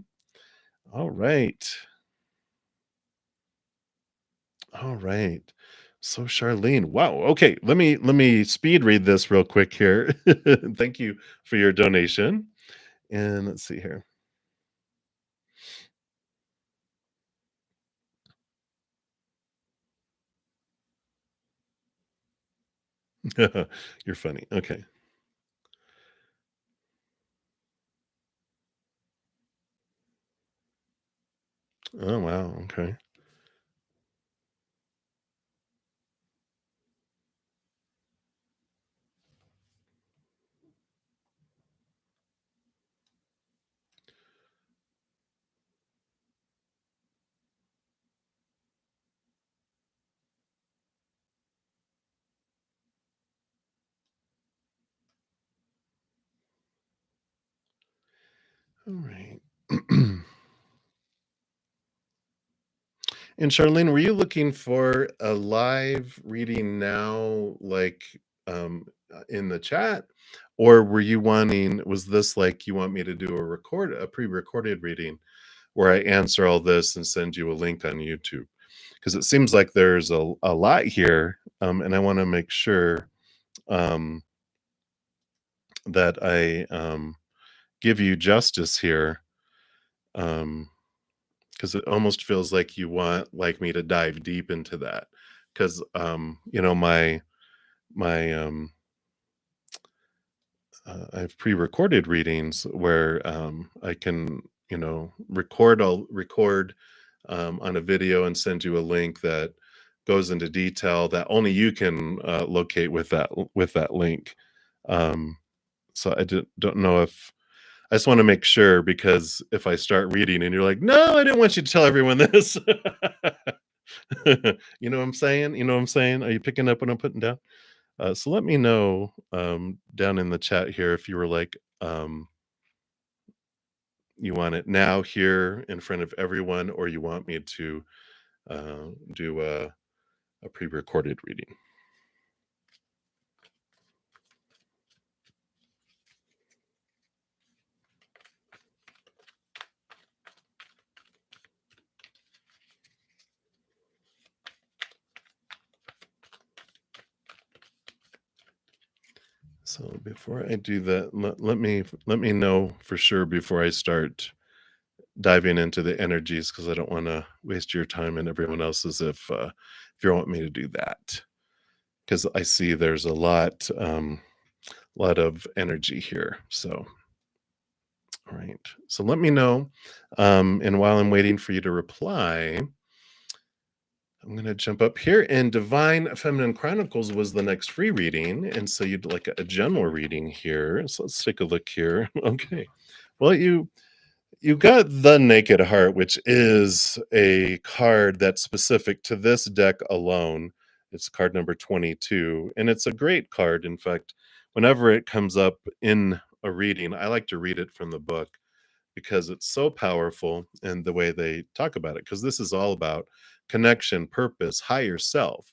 All right. All right. So Charlene, wow. Okay, let me speed read this real quick here. Thank you for your donation. And let's see here. You're funny. Okay. Oh wow. Okay. All right. And Charlene, were you looking for a live reading now, like in the chat, or were you wanting? Was this like you want me to do a pre-recorded reading where I answer all this and send you a link on YouTube? Because it seems like there's a lot here, and I want to make sure um, that I give you justice here. Um, because it almost feels like you want like me to dive deep into that because my I have pre-recorded readings where I can I'll record on a video and send you a link that goes into detail that only you can locate with that link. um, so don't know if I just want to make sure, because if I start reading and you're like, no, I didn't want you to tell everyone this. You know what I'm saying? You know what I'm saying? Are you picking up what I'm putting down? So let me know down in the chat here if you were like, you want it now here in front of everyone, or you want me to do a pre recorded reading. So before I do that, let me know for sure before I start diving into the energies, because I don't want to waste your time and everyone else's if you want me to do that, because I see there's a lot of energy here. So all right, so let me know, and while I'm waiting for you to reply, I'm going to jump up here. And Divine Feminine Chronicles was the next free reading, and so you'd like a general reading here. So let's take a look here. Okay, well you got the Naked Heart, which is a card that's specific to this deck alone. It's card number 22, and it's a great card. In fact, whenever it comes up in a reading, I like to read it from the book because it's so powerful in the way they talk about it. Because this is all about connection, purpose, higher self.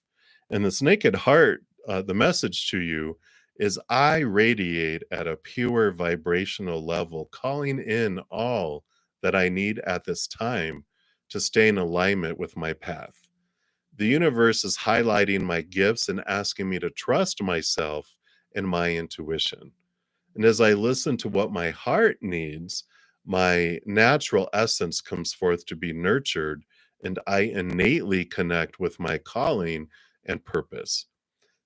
And this Naked Heart, the message to you is I radiate at a pure vibrational level, calling in all that I need at this time to stay in alignment with my path. The universe is highlighting my gifts and asking me to trust myself and my intuition. And as I listen to what my heart needs, my natural essence comes forth to be nurtured, and I innately connect with my calling and purpose.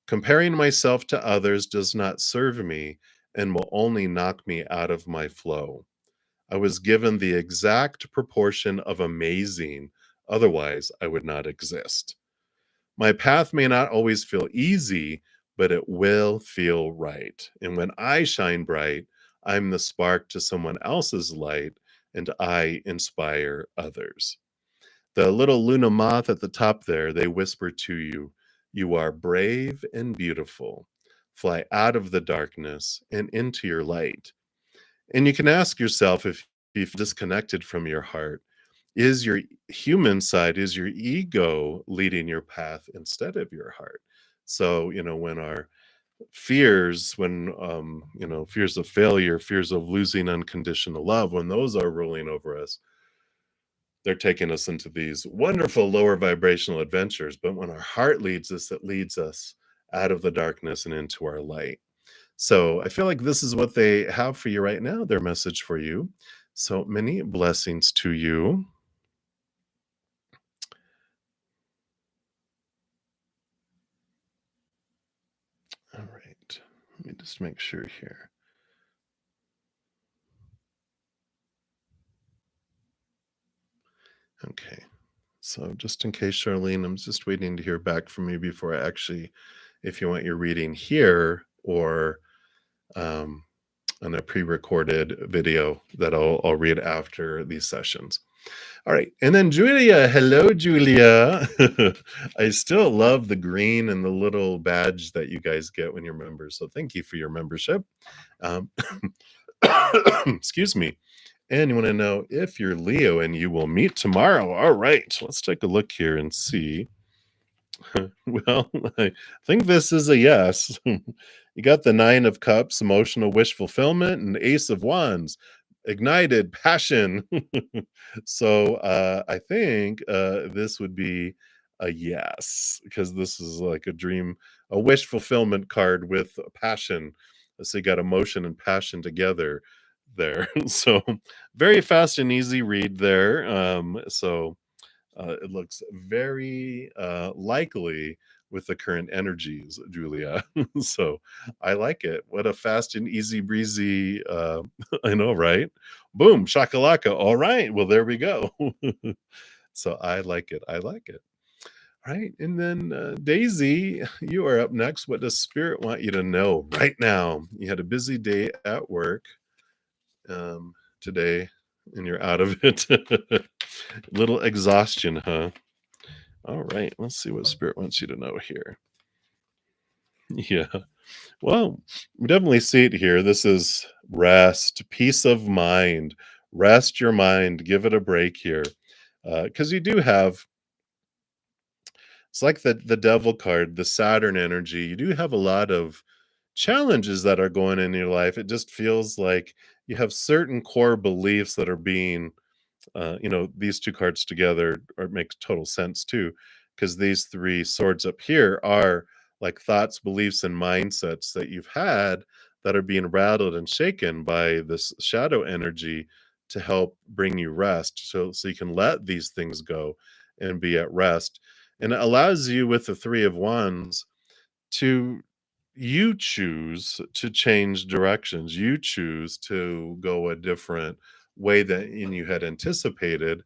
Comparing myself to others does not serve me and will only knock me out of my flow. I was given the exact proportion of amazing, Otherwise, I would not exist. My path may not always feel easy, but it will feel right. And when I shine bright, I'm the spark to someone else's light, and I inspire others. The little Luna moth at the top there, they whisper to you, "You are brave and beautiful. Fly out of the darkness and into your light." And you can ask yourself, if you've disconnected from your heart, is your human side, is your ego leading your path instead of your heart? So, when our fears, when, fears of failure, fears of losing unconditional love, when those are ruling over us, they're taking us into these wonderful lower vibrational adventures. But when our heart leads us, it leads us out of the darkness and into our light. So I feel like this is what they have for you right now, their message for you. So many blessings to you. All right. Let me just make sure here. Okay. So just in case, Charlene, I'm just waiting to hear back from you before I actually, if you want your reading here or um, on a pre-recorded video that I'll read after these sessions. All right. And then Julia, hello, Julia. I still love the green and the little badge that you guys get when you're members. So thank you for your membership. Um, excuse me. And you want to know if you're Leo, and you will meet tomorrow. All right. Let's take a look here and see. Well, I think this is a yes. You got the Nine of Cups, emotional wish fulfillment, and Ace of Wands, ignited passion. So I think this would be a yes, because this is like a dream, a wish fulfillment card with passion. So you got emotion and passion together there. So very fast and easy read there. So it looks very likely with the current energies, Julia. So I like it. What a fast and easy breezy. I know, right? Boom, shakalaka. All right. Well, there we go. So I like it. I like it. All right. And then Daisy, you are up next. What does Spirit want you to know right now? You had a busy day at work today, and you're out of it. Little exhaustion, huh? All right, let's see what Spirit wants you to know here. Yeah. Well, we definitely see it here. This is rest, peace of mind. Rest your mind, give it a break here. Because you do have, it's like the devil card, the Saturn energy. You do have a lot of challenges that are going in your life. It just feels like you have certain core beliefs that are being these two cards together or makes total sense too, because these three swords up here are like thoughts, beliefs, and mindsets that you've had that are being rattled and shaken by this shadow energy to help bring you rest. So you can let these things go and be at rest. And it allows you with the Three of Wands to you choose to change directions. You choose to go a different way than you had anticipated.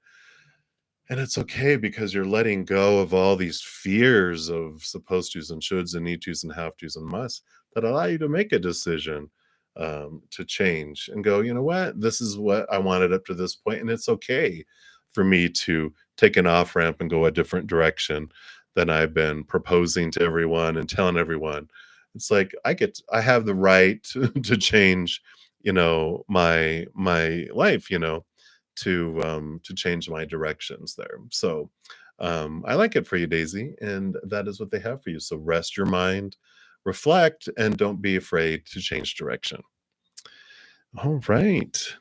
And it's okay, because you're letting go of all these fears of supposed tos and shoulds and need tos and have tos and musts that allow you to make a decision to change and go, you know what? This is what I wanted up to this point, and it's okay for me to take an off ramp and go a different direction than I've been proposing to everyone and telling everyone. It's like I have the right to change, my life, to change my directions there. So I like it for you, Daisy, and that is what they have for you. So rest your mind, reflect, and don't be afraid to change direction. All right.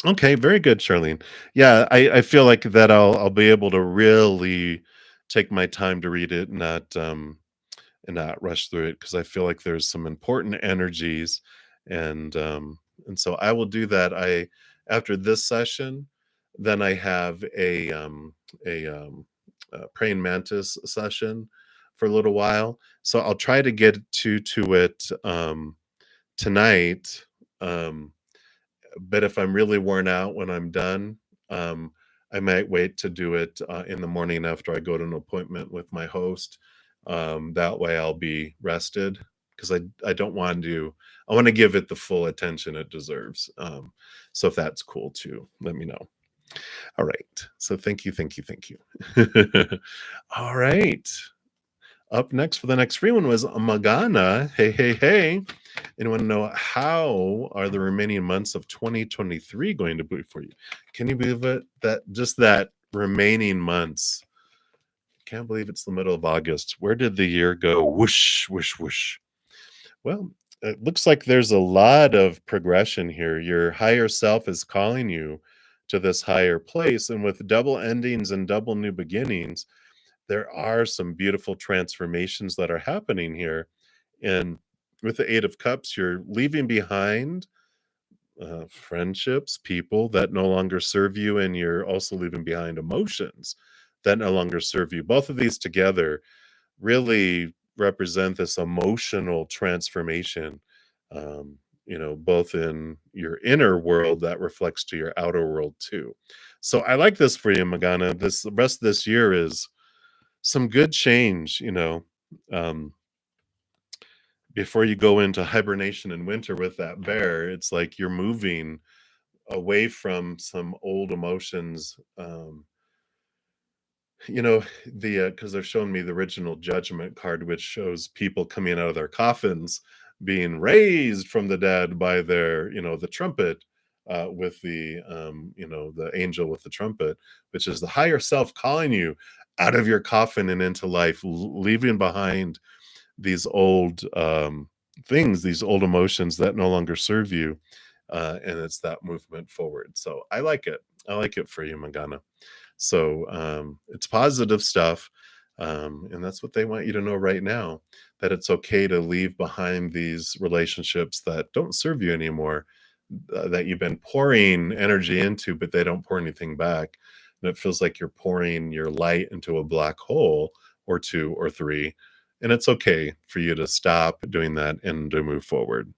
Okay, very good, Charlene. Yeah, I feel like that I'll be able to really take my time to read it, and not rush through it, because I feel like there's some important energies, and so I will do that. I After this session, then I have a praying mantis session for a little while. So I'll try to get to it tonight. But if I'm really worn out when I'm done, um, I might wait to do it in the morning after I go to an appointment with my host. That way I'll be rested because I don't want to, I want to give it the full attention it deserves. So if that's cool too, let me know. All right. So thank you, thank you, thank you. All right. Up next for the next free one was Magana. Hey, hey, hey. Anyone know how are the remaining months of 2023 going to be for you? Can you believe it? That just that remaining months. Can't believe it's the middle of August. Where did the year go? Whoosh, whoosh, whoosh. Well, it looks like there's a lot of progression here. Your higher self is calling you to this higher place. And with double endings and double new beginnings, there are some beautiful transformations that are happening here. And with the Eight of Cups, you're leaving behind friendships, people that no longer serve you, and you're also leaving behind emotions that no longer serve you. Both of these together really represent this emotional transformation, both in your inner world that reflects to your outer world too. So I like this for you, Magana. This the rest of this year is some good change. Um, before you go into hibernation in winter with that bear, it's like you're moving away from some old emotions. The because they're showing me the original Judgment card, which shows people coming out of their coffins, being raised from the dead by the trumpet, with the angel with the trumpet, which is the higher self calling you out of your coffin and into life, leaving behind these old things, these old emotions that no longer serve you, and it's that movement forward. So I like it. I like it for you, Magana. So it's positive stuff. And that's what they want you to know right now, that it's okay to leave behind these relationships that don't serve you anymore, that you've been pouring energy into, but they don't pour anything back. And it feels like you're pouring your light into a black hole or two or three. And it's okay for you to stop doing that and to move forward.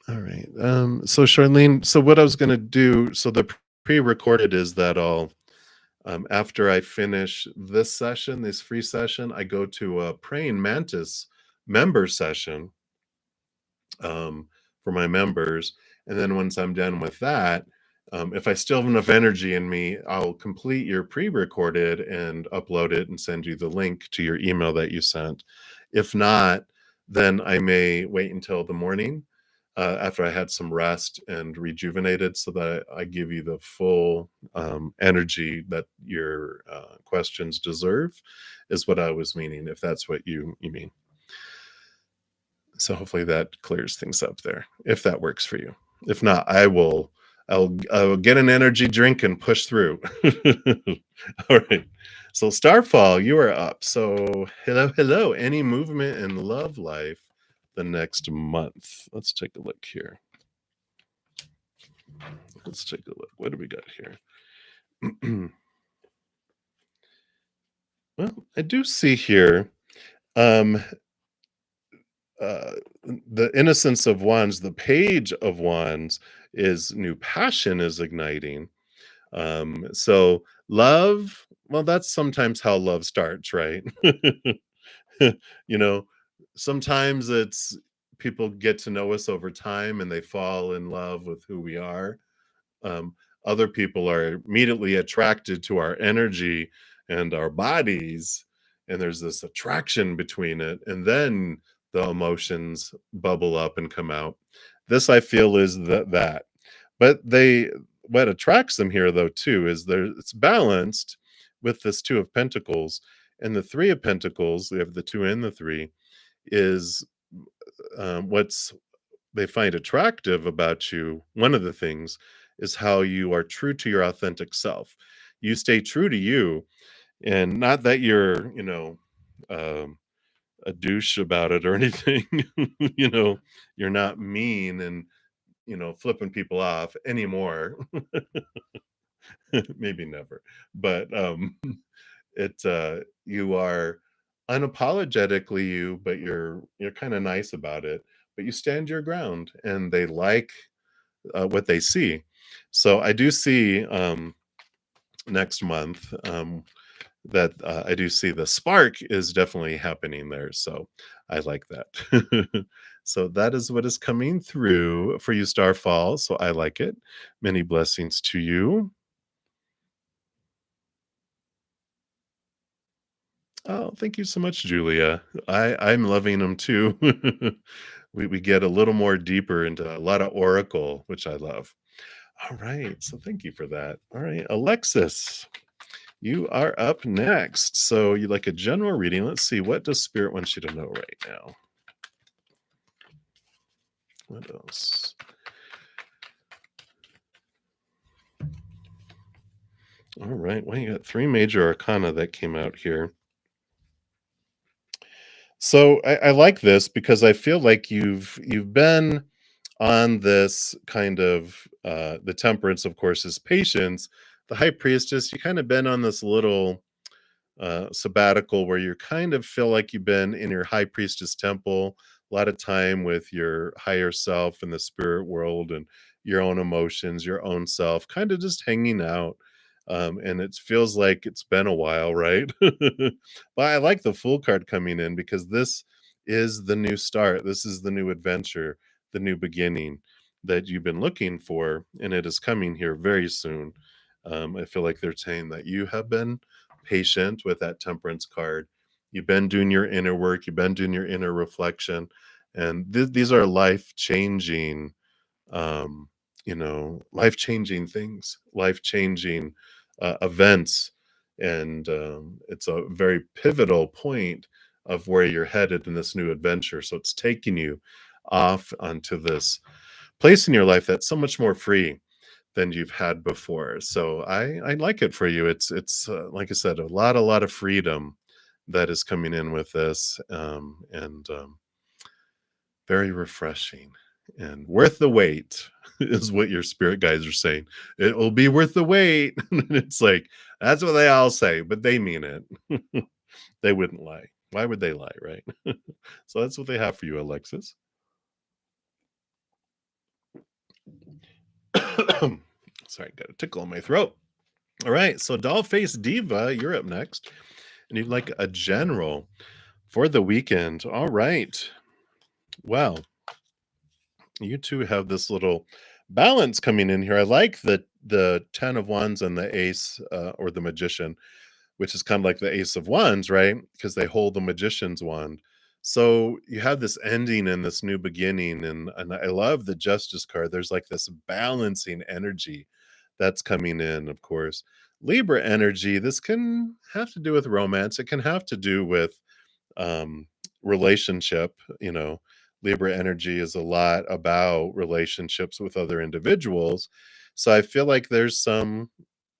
All right. So Charlene, so what I was gonna do, so the pre-recorded is that I'll after I finish this session, this free session, I go to a praying mantis member session, for my members. And then once I'm done with that, if I still have enough energy in me, I'll complete your pre-recorded and upload it and send you the link to your email that you sent. If not, then I may wait until the morning, after I had some rest and rejuvenated, so that I give you the full energy that your questions deserve, is what I was meaning, if that's what you mean. So hopefully that clears things up there, if that works for you. If not, I'll get an energy drink and push through. All right. So Starfall, you are up. So hello, hello. Any movement in love life the next month? Let's take a look here. Let's take a look. What do we got here? Well, I do see here um uh the innocence of wands, the page of wands is new passion is igniting. So love, well, that's sometimes how love starts, right? you know Sometimes it's people get to know us over time and they fall in love with who we are. um, Other people are immediately attracted to our energy and our bodies, and there's this attraction between it, and then the emotions bubble up and come out. This I feel is that, but they what attracts them here though too is there it's balanced with this two of pentacles, and the three of pentacles, we have the two and the three, is what's they find attractive about you. One of the things is how you are true to your authentic self. You stay true to you, and not that you're, um, a douche about it or anything. you know, you're not mean and, flipping people off anymore. Maybe never, but you are. unapologetically you, but you're kind of nice about it, but you stand your ground, and they like what they see. So I do see next month that I do see the spark is definitely happening there. So I like that. So that is what is coming through for you, Starfall. So I like it. Many blessings to you. Oh, thank you so much, Julia. I'm loving them too. We get a little more deeper into a lot of oracle, which I love. All right, so thank you for that. All right, Alexis, you are up next. So you like a general reading. Let's see, what does Spirit want you to know right now? What else? All right, well, you got three major arcana that came out here. So I like this because I feel like you've been on this kind of the temperance, of course, is patience. The high priestess, you kind of been on this little sabbatical where you kind of feel like you've been in your high priestess temple, a lot of time with your higher self in the spirit world and your own emotions, your own self, kind of just hanging out. And it feels like it's been a while, right? But I like the full card coming in because this is the new start. This is the new adventure, the new beginning that you've been looking for, and it is coming here very soon. I feel like they're saying that you have been patient with that temperance card. You've been doing your inner work, you've been doing your inner reflection, and these are life changing, um, life changing things, life changing events. And it's a very pivotal point of where you're headed in this new adventure. So it's taking you off onto this place in your life that's so much more free than you've had before. So I like it for you. It's like I said, a lot of freedom that is coming in with this, and very refreshing and worth the wait is what your spirit guides are saying. It will be worth the wait. And it's like that's what they all say, but they mean it. They wouldn't lie. Why would they lie, right? So that's what they have for you, Alexis. Sorry, got a tickle in my throat. All right, so Doll Face Diva, you're up next, and you'd like a general for the weekend. All right. Well, you two have this little balance coming in here. I like the 10 of wands and the ace, or the magician, which is kind of like the ace of wands, right? Because they hold the magician's wand. So you have this ending and this new beginning, and I love the justice card. There's like this balancing energy that's coming in, of course. Libra energy, this can have to do with romance. It can have to do with um, relationship. Libra energy is a lot about relationships with other individuals. So I feel like there's some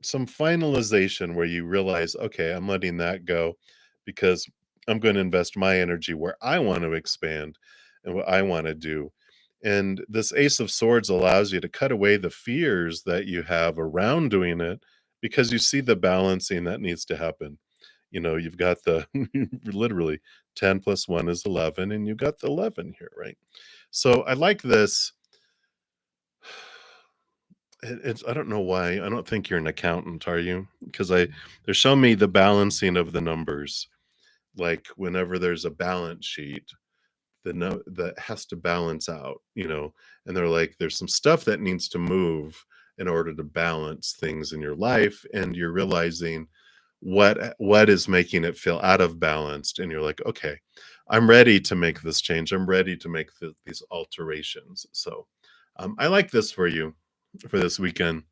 finalization where you realize, okay, I'm letting that go because I'm going to invest my energy where I want to expand and what I want to do. And this Ace of Swords allows you to cut away the fears that you have around doing it because you see the balancing that needs to happen. You've got the literally 10 plus 1 is 11, and you've got the 11 here, right? So I like this. It's I don't know why. I don't think you're an accountant, are you? Because they're showing me the balancing of the numbers. Like whenever there's a balance sheet, the no that has to balance out, and they're like, there's some stuff that needs to move in order to balance things in your life, and you're realizing what is making it feel out of balanced, and you're like, okay, I'm ready to make this change. I'm ready to make these alterations. So I like this for you for this weekend.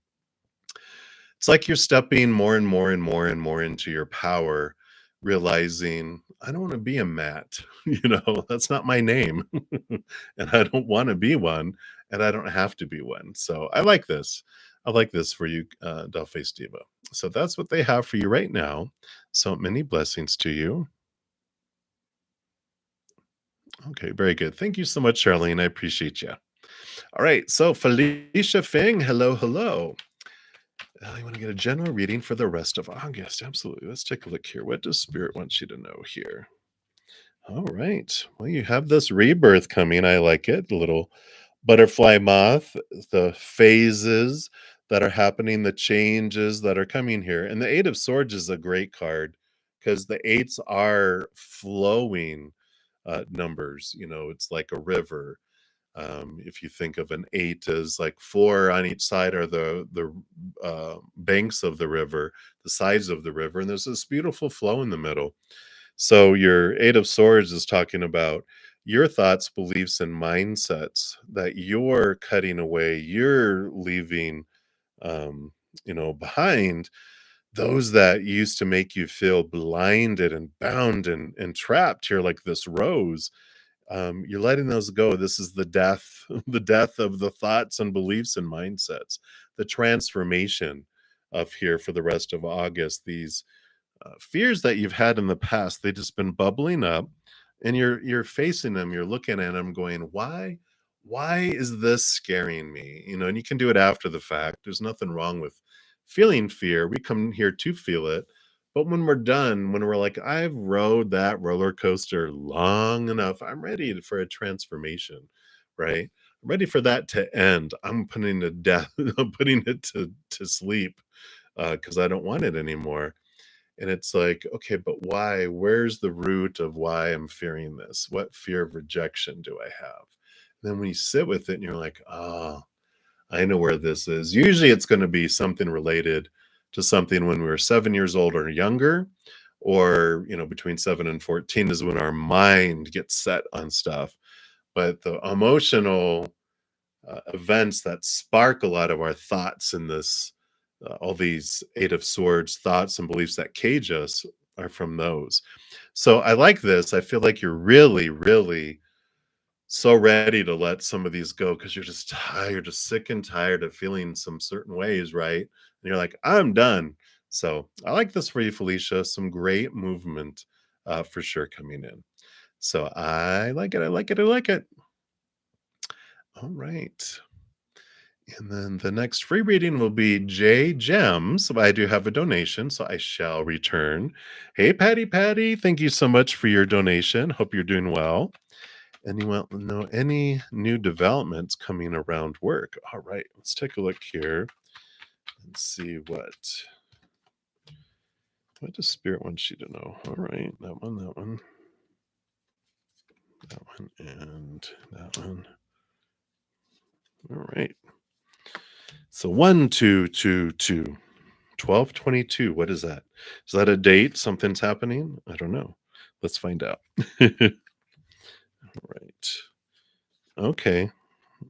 It's like you're stepping more and more and more and more into your power, realizing I don't want to be a Matt. That's not my name. And I don't want to be one, and I don't have to be one. So I like this. I like this for you, Dollface Diva. So that's what they have for you right now. So many blessings to you. Okay, very good. Thank you so much, Charlene. I appreciate you. All right, so Felicia Fing, hello, hello. I want to get a general reading for the rest of August. Absolutely. Let's take a look here. What does Spirit want you to know here? All right. Well, you have this rebirth coming. I like it. The little butterfly moth, the phases that are happening, the changes that are coming here. And the Eight of Swords is a great card because the eights are flowing numbers. It's like a river. If you think of an eight as like four on each side are the banks of the river, the sides of the river, and there's this beautiful flow in the middle. So your Eight of Swords is talking about your thoughts, beliefs, and mindsets that you're cutting away, you're leaving, behind those that used to make you feel blinded and bound and trapped. You're like this rose. You're letting those go. This is the death, the death of the thoughts and beliefs and mindsets, the transformation of here for the rest of August. These fears that you've had in the past, they just been bubbling up, and you're facing them, you're looking at them going, why is this scaring me? And you can do it after the fact. There's nothing wrong with feeling fear. We come here to feel it. But when we're done, when we're like, I've rode that roller coaster long enough, I'm ready for a transformation, right? I'm ready for that to end. I'm putting it to death. I'm putting it to sleep because I don't want it anymore. And it's like, okay, but why? Where's the root of why I'm fearing this? What fear of rejection do I have? And then when you sit with it and you're like, oh, I know where this is. Usually it's going to be something related to something when we were 7 years old or younger, or, between 7 and 14 is when our mind gets set on stuff. But the emotional events that spark a lot of our thoughts in this, all these Eight of Swords thoughts and beliefs that cage us are from those. So I like this. I feel like you're really, really so ready to let some of these go because you're just tired, just sick and tired of feeling some certain ways, right? And you're like, I'm done. So I like this for you, Felicia. Some great movement for sure coming in. So I like it. I like it. I like it. All right. And then the next free reading will be J Gems. I do have a donation, so I shall return. Hey, Patty, thank you so much for your donation. Hope you're doing well. And you want to know any new developments coming around work? All right, let's take a look here and see what does Spirit want you to know. All right, that one, that one, and that one. All right. So 1 2 2 2 12/22. What is that? Is that a date? Something's happening? I don't know. Let's find out. All right. Okay.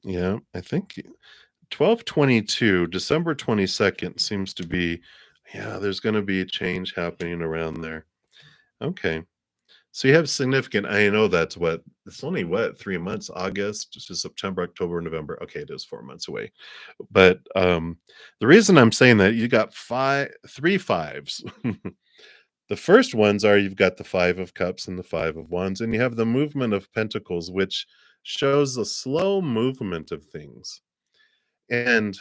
Yeah, I think 12/22, December 22nd seems to be, yeah, there's going to be a change happening around there. Okay. So you have significant, I know that's it's only 3 months, August to September, October, November. Okay, it is 4 months away. But the reason I'm saying that, you got three fives. The first ones are, you've got the Five of Cups and the Five of Wands, and you have the movement of Pentacles, which shows the slow movement of things. And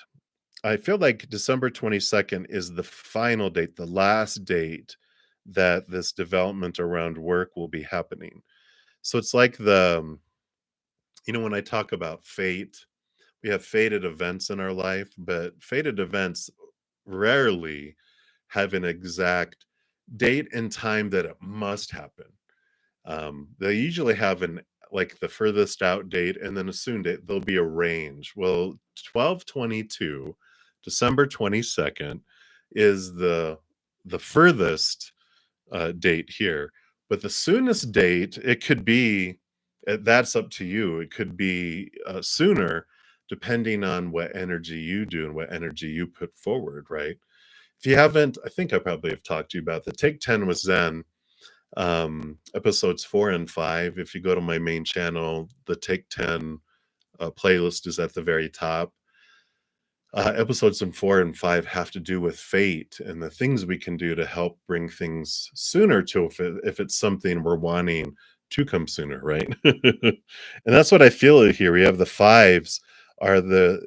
I feel like December 22nd is the final date, the last date that this development around work will be happening. So it's like when I talk about fate, we have fated events in our life, but fated events rarely have an exact date and time that it must happen. They usually have like the furthest out date and then a soon date. There'll be a range. Well, 12/22, December 22nd is the furthest date here, but the soonest date, it could be, that's up to you. It could be sooner, depending on what energy you do and what energy you put forward, right? If you haven't, I think I probably have talked to you about the Take 10 with Zen, episodes 4 and 5. If you go to my main channel, the Take 10 playlist is at the very top. Episodes in 4 and 5 have to do with fate and the things we can do to help bring things sooner to, if it's something we're wanting to come sooner, right? And that's what I feel here. We have the fives are the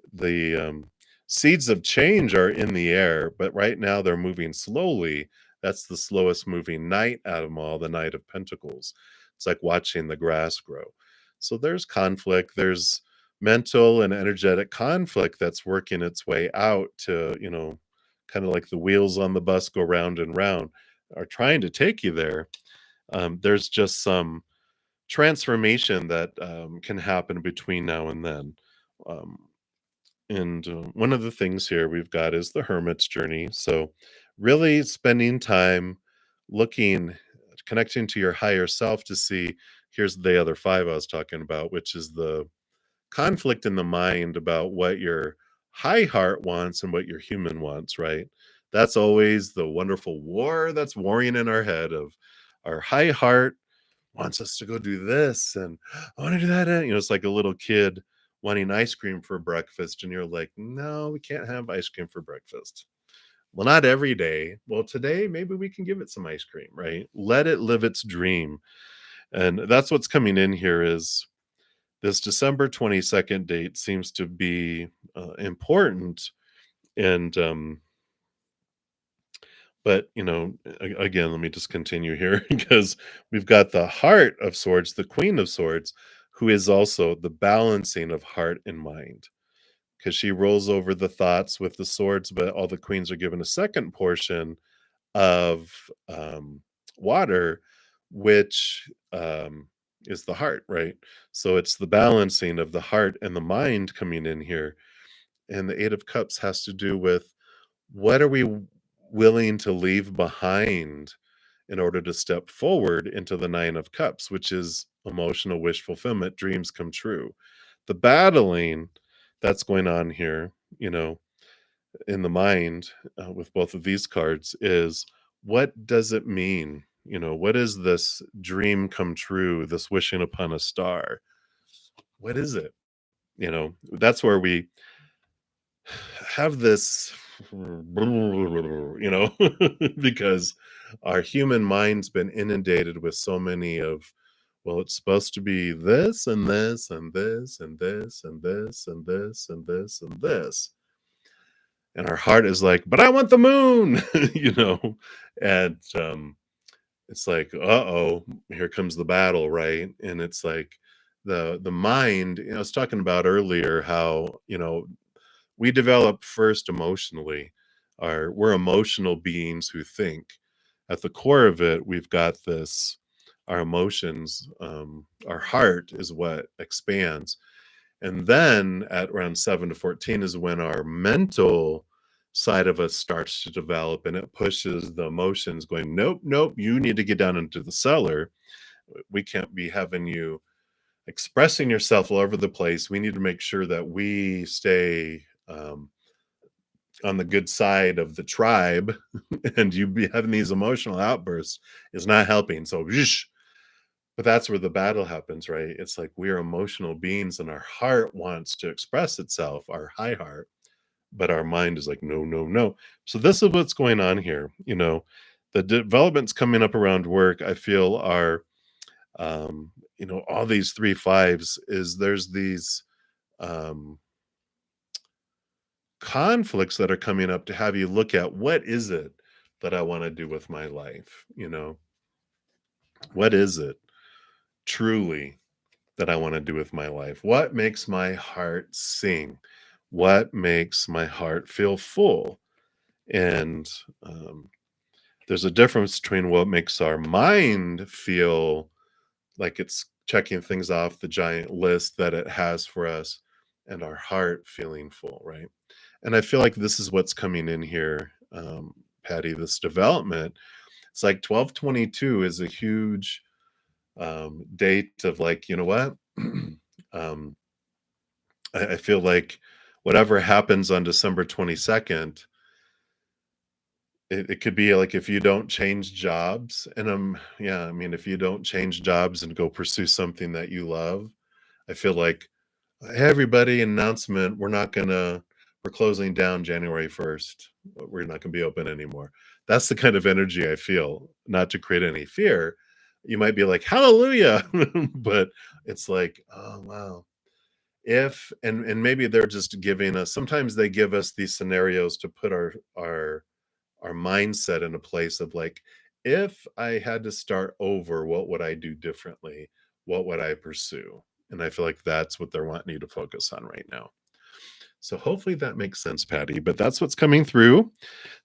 seeds of change are in the air, but right now they're moving slowly. That's the slowest moving knight out of them all, the Knight of Pentacles. It's like watching the grass grow. So there's conflict, there's mental and energetic conflict that's working its way out to, kind of like the wheels on the bus go round and round, are trying to take you there. There's just some transformation that can happen between now and then. Um, and one of the things here we've got is the hermit's journey. So, really spending time looking, connecting to your higher self to see. Here's the other five I was talking about, which is the conflict in the mind about what your high heart wants and what your human wants, right? That's always the wonderful war that's warring in our head of our high heart wants us to go do this and I want to do that. And, it's like a little kid wanting ice cream for breakfast. And you're like, no, we can't have ice cream for breakfast. Well, not every day. Well, today, maybe we can give it some ice cream, right? Let it live its dream. And that's what's coming in here is this December 22nd date seems to be important. And, but, again, let me just continue here because we've got the heart of swords, the queen of swords, who is also the balancing of heart and mind because she rolls over the thoughts with the swords, but all the queens are given a second portion of water, which is the heart, right? So it's the balancing of the heart and the mind coming in here. And the Eight of Cups has to do with what are we willing to leave behind in order to step forward into the Nine of Cups, which is emotional wish fulfillment, dreams come true. The battling that's going on here, in the mind with both of these cards is what does it mean? What is this dream come true, this wishing upon a star? What is it? That's where we have this, because our human mind's been inundated with so many of, well, it's supposed to be this and this and this and this and this and this and this and this. And our heart is like, but I want the moon, and it's like, uh-oh, here comes the battle, right? And it's like the mind, I was talking about earlier how, we develop first emotionally. We're emotional beings who think. At the core of it, we've got this our emotions, our heart is what expands. And then at around 7 to 14 is when our mental side of us starts to develop and it pushes the emotions going, nope, nope, you need to get down into the cellar. We can't be having you expressing yourself all over the place. We need to make sure that we stay on the good side of the tribe, and you be having these emotional outbursts is not helping. So, but that's where the battle happens, right? It's like we are emotional beings, and our heart wants to express itself, our high heart, but our mind is like, no, no, no. So this is what's going on here. The developments coming up around work, I feel are, all these three fives is there's these um, conflicts that are coming up to have you look at what is it that I want to do with my life? What is it truly that I want to do with my life? What makes my heart sing? What makes my heart feel full? And there's a difference between what makes our mind feel like it's checking things off the giant list that it has for us and our heart feeling full, right? And I feel like this is what's coming in here, Patty, this development. It's like 1222 is a huge date of like, you know what? um, I feel like whatever happens on December 22nd, it could be like if you don't change jobs, and yeah, I mean, if you don't change jobs and go pursue something that you love, I feel like, "Hey, everybody, announcement, we're closing down January 1st. We're not gonna be open anymore." That's the kind of energy I feel, not to create any fear. You might be like, "Hallelujah," but it's like, "Oh, wow." If and maybe they're just giving us sometimes they give us these scenarios to put our mindset in a place of like, if I had to start over, what would I do differently? What would I pursue? And I feel like that's what they're wanting you to focus on right now. So hopefully that makes sense, Patty. But that's what's coming through.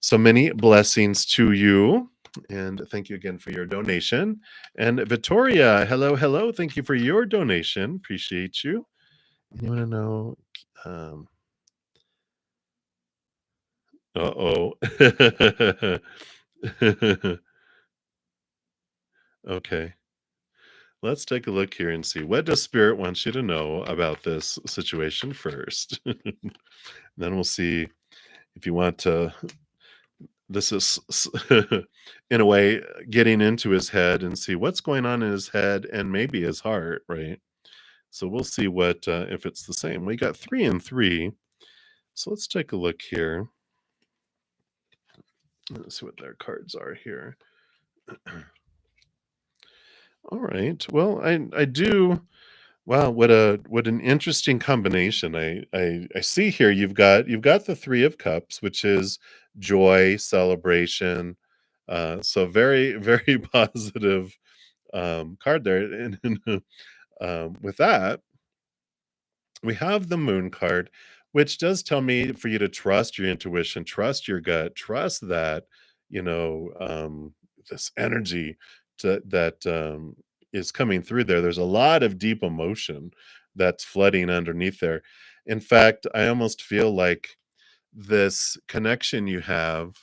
So many blessings to you. And thank you again for your donation. And Victoria, hello, hello. Thank you for your donation. Appreciate you. And you want to know? Um, uh-oh. Okay. Let's take a look here and see, what does Spirit want you to know about this situation first? Then we'll see if you want to. This is in a way, getting into his head and see what's going on in his head and maybe his heart, right? So we'll see what if it's the same. We got 3 and 3. So let's take a look here. Let's see what their cards are here. All right. Well, I do. Wow, what an interesting combination. I see here you've got the 3 of Cups, which is joy, celebration. So very, very positive card there. And with that, we have the Moon card, which does tell me for you to trust your intuition, trust your gut, trust that, you know, this energy that is coming through there. There's a lot of deep emotion that's flooding underneath there. In fact, I almost feel like this connection you have.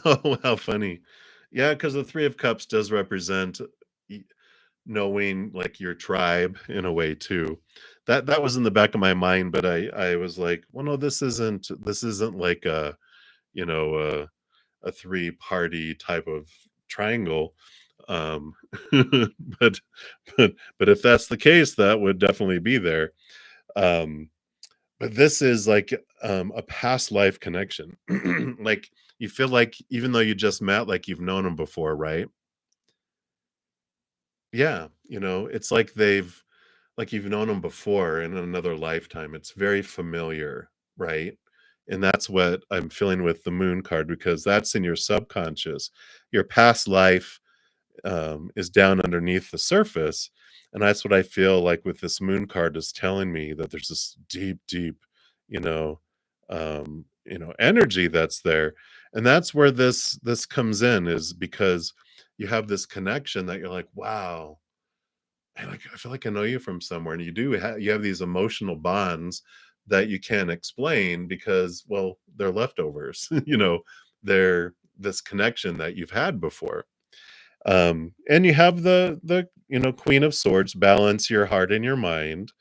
Oh, how funny. Yeah, because the 3 of Cups does represent knowing, like, your tribe in a way too. That was in the back of my mind, but I was like, "Well, no, this isn't like a, you know, a three-party type of triangle." Um, but but if that's the case, that would definitely be there. Um, but this is like, a past life connection. Like, you feel like even though you just met, like, you've known them before, right? Yeah, it's like you've known them before in another lifetime. It's very familiar, right? And that's what I'm feeling with the Moon card, because that's in your subconscious. Your past life is down underneath the surface. And that's what I feel like with this Moon card is telling me, that there's this deep, deep, energy that's there. And that's where this comes in, is because you have this connection that you're like, wow, I feel like I know you from somewhere. And you have these emotional bonds that you can't explain because, well, they're leftovers. They're this connection that you've had before. And you have the Queen of Swords. Balance your heart and your mind,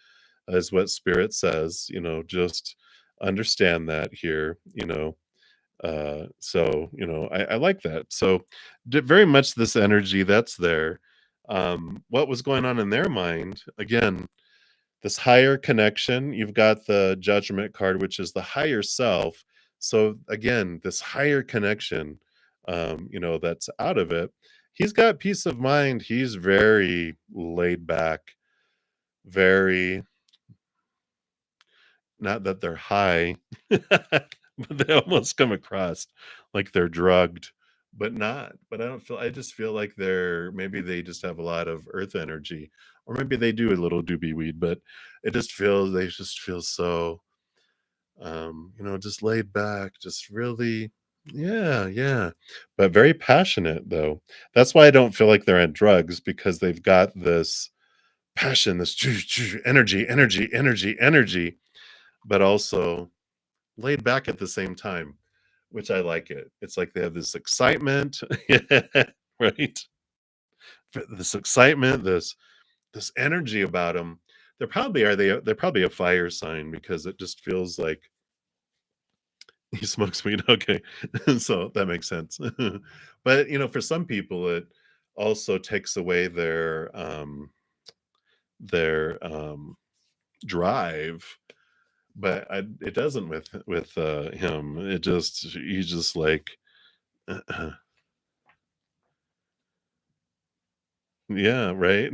is what Spirit says. Just understand that here. So I like that. So very much this energy that's there. What was going on in their mind? Again, this higher connection. You've got the Judgment card, which is the higher self. So again, this higher connection, that's out of it. He's got peace of mind. He's very laid back, very, not that they're high, but they almost come across like they're drugged, but not. But I just feel like maybe they just have a lot of earth energy, or maybe they do a little doobie weed, but they just feel so, just laid back, just really, yeah, yeah, but very passionate though. That's why I don't feel like they're on drugs, because they've got this passion, this energy, energy, energy, energy, but also laid back at the same time, which I like it. It's like they have this excitement, right? This excitement, this energy about them. They're probably a fire sign, because it just feels like he smokes weed. Okay, so that makes sense. But for some people, it also takes away their drive. But it doesn't with him. He's just like, yeah, right.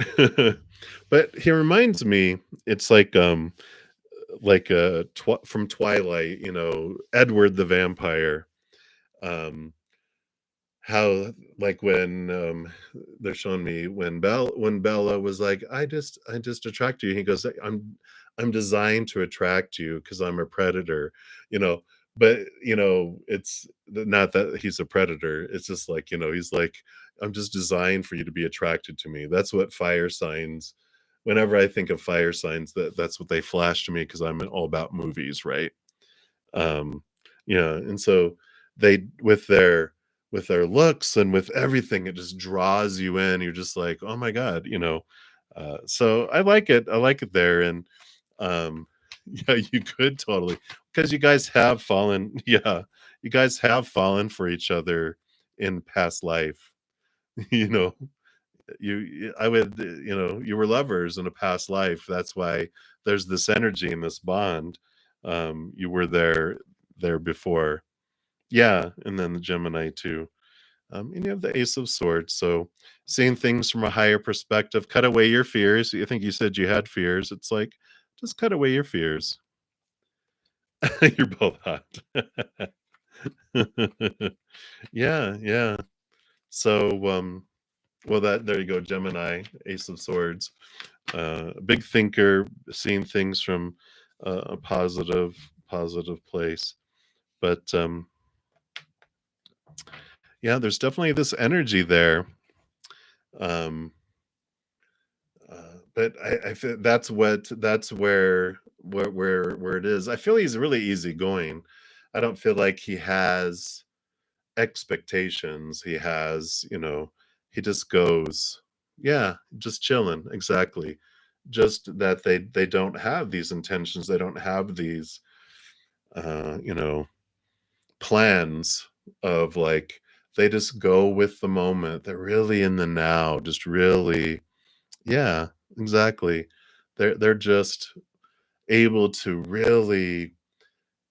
But he reminds me, it's like from Twilight, Edward the vampire. um how, like, when they're showing me when Bella was like, I just attract you, he goes, I'm designed to attract you because I'm a predator, you know. But it's not that he's a predator, it's just like, he's like, I'm just designed for you to be attracted to me. That's what fire signs, whenever I think of fire signs, that's what they flash to me, because I'm all about movies, right? um yeah, and so they, with their looks and with everything, it just draws you in. You're just like, oh my god, so I like it there. And um yeah, you could totally, because you guys have fallen yeah, you guys have fallen for each other in past life. you know I would, you were lovers in a past life. That's why there's this energy and this bond. You were there before. Yeah, and then the Gemini too. And you have the Ace of Swords, so seeing things from a higher perspective, cut away your fears. I think you said you had fears. It's like, just cut away your fears. You're both hot. Yeah, yeah. So, well, there you go, Gemini, Ace of Swords. Big thinker, seeing things from a positive place. But yeah, there's definitely this energy there. Um, but I feel that's where it is. I feel he's really easygoing. I don't feel like he has expectations. He just goes, yeah, just chilling. Exactly. Just that they don't have these intentions. They don't have these, uh, you know, plans of, like, they just go with the moment. They're really in the now, just really, yeah, exactly. They're just able to really,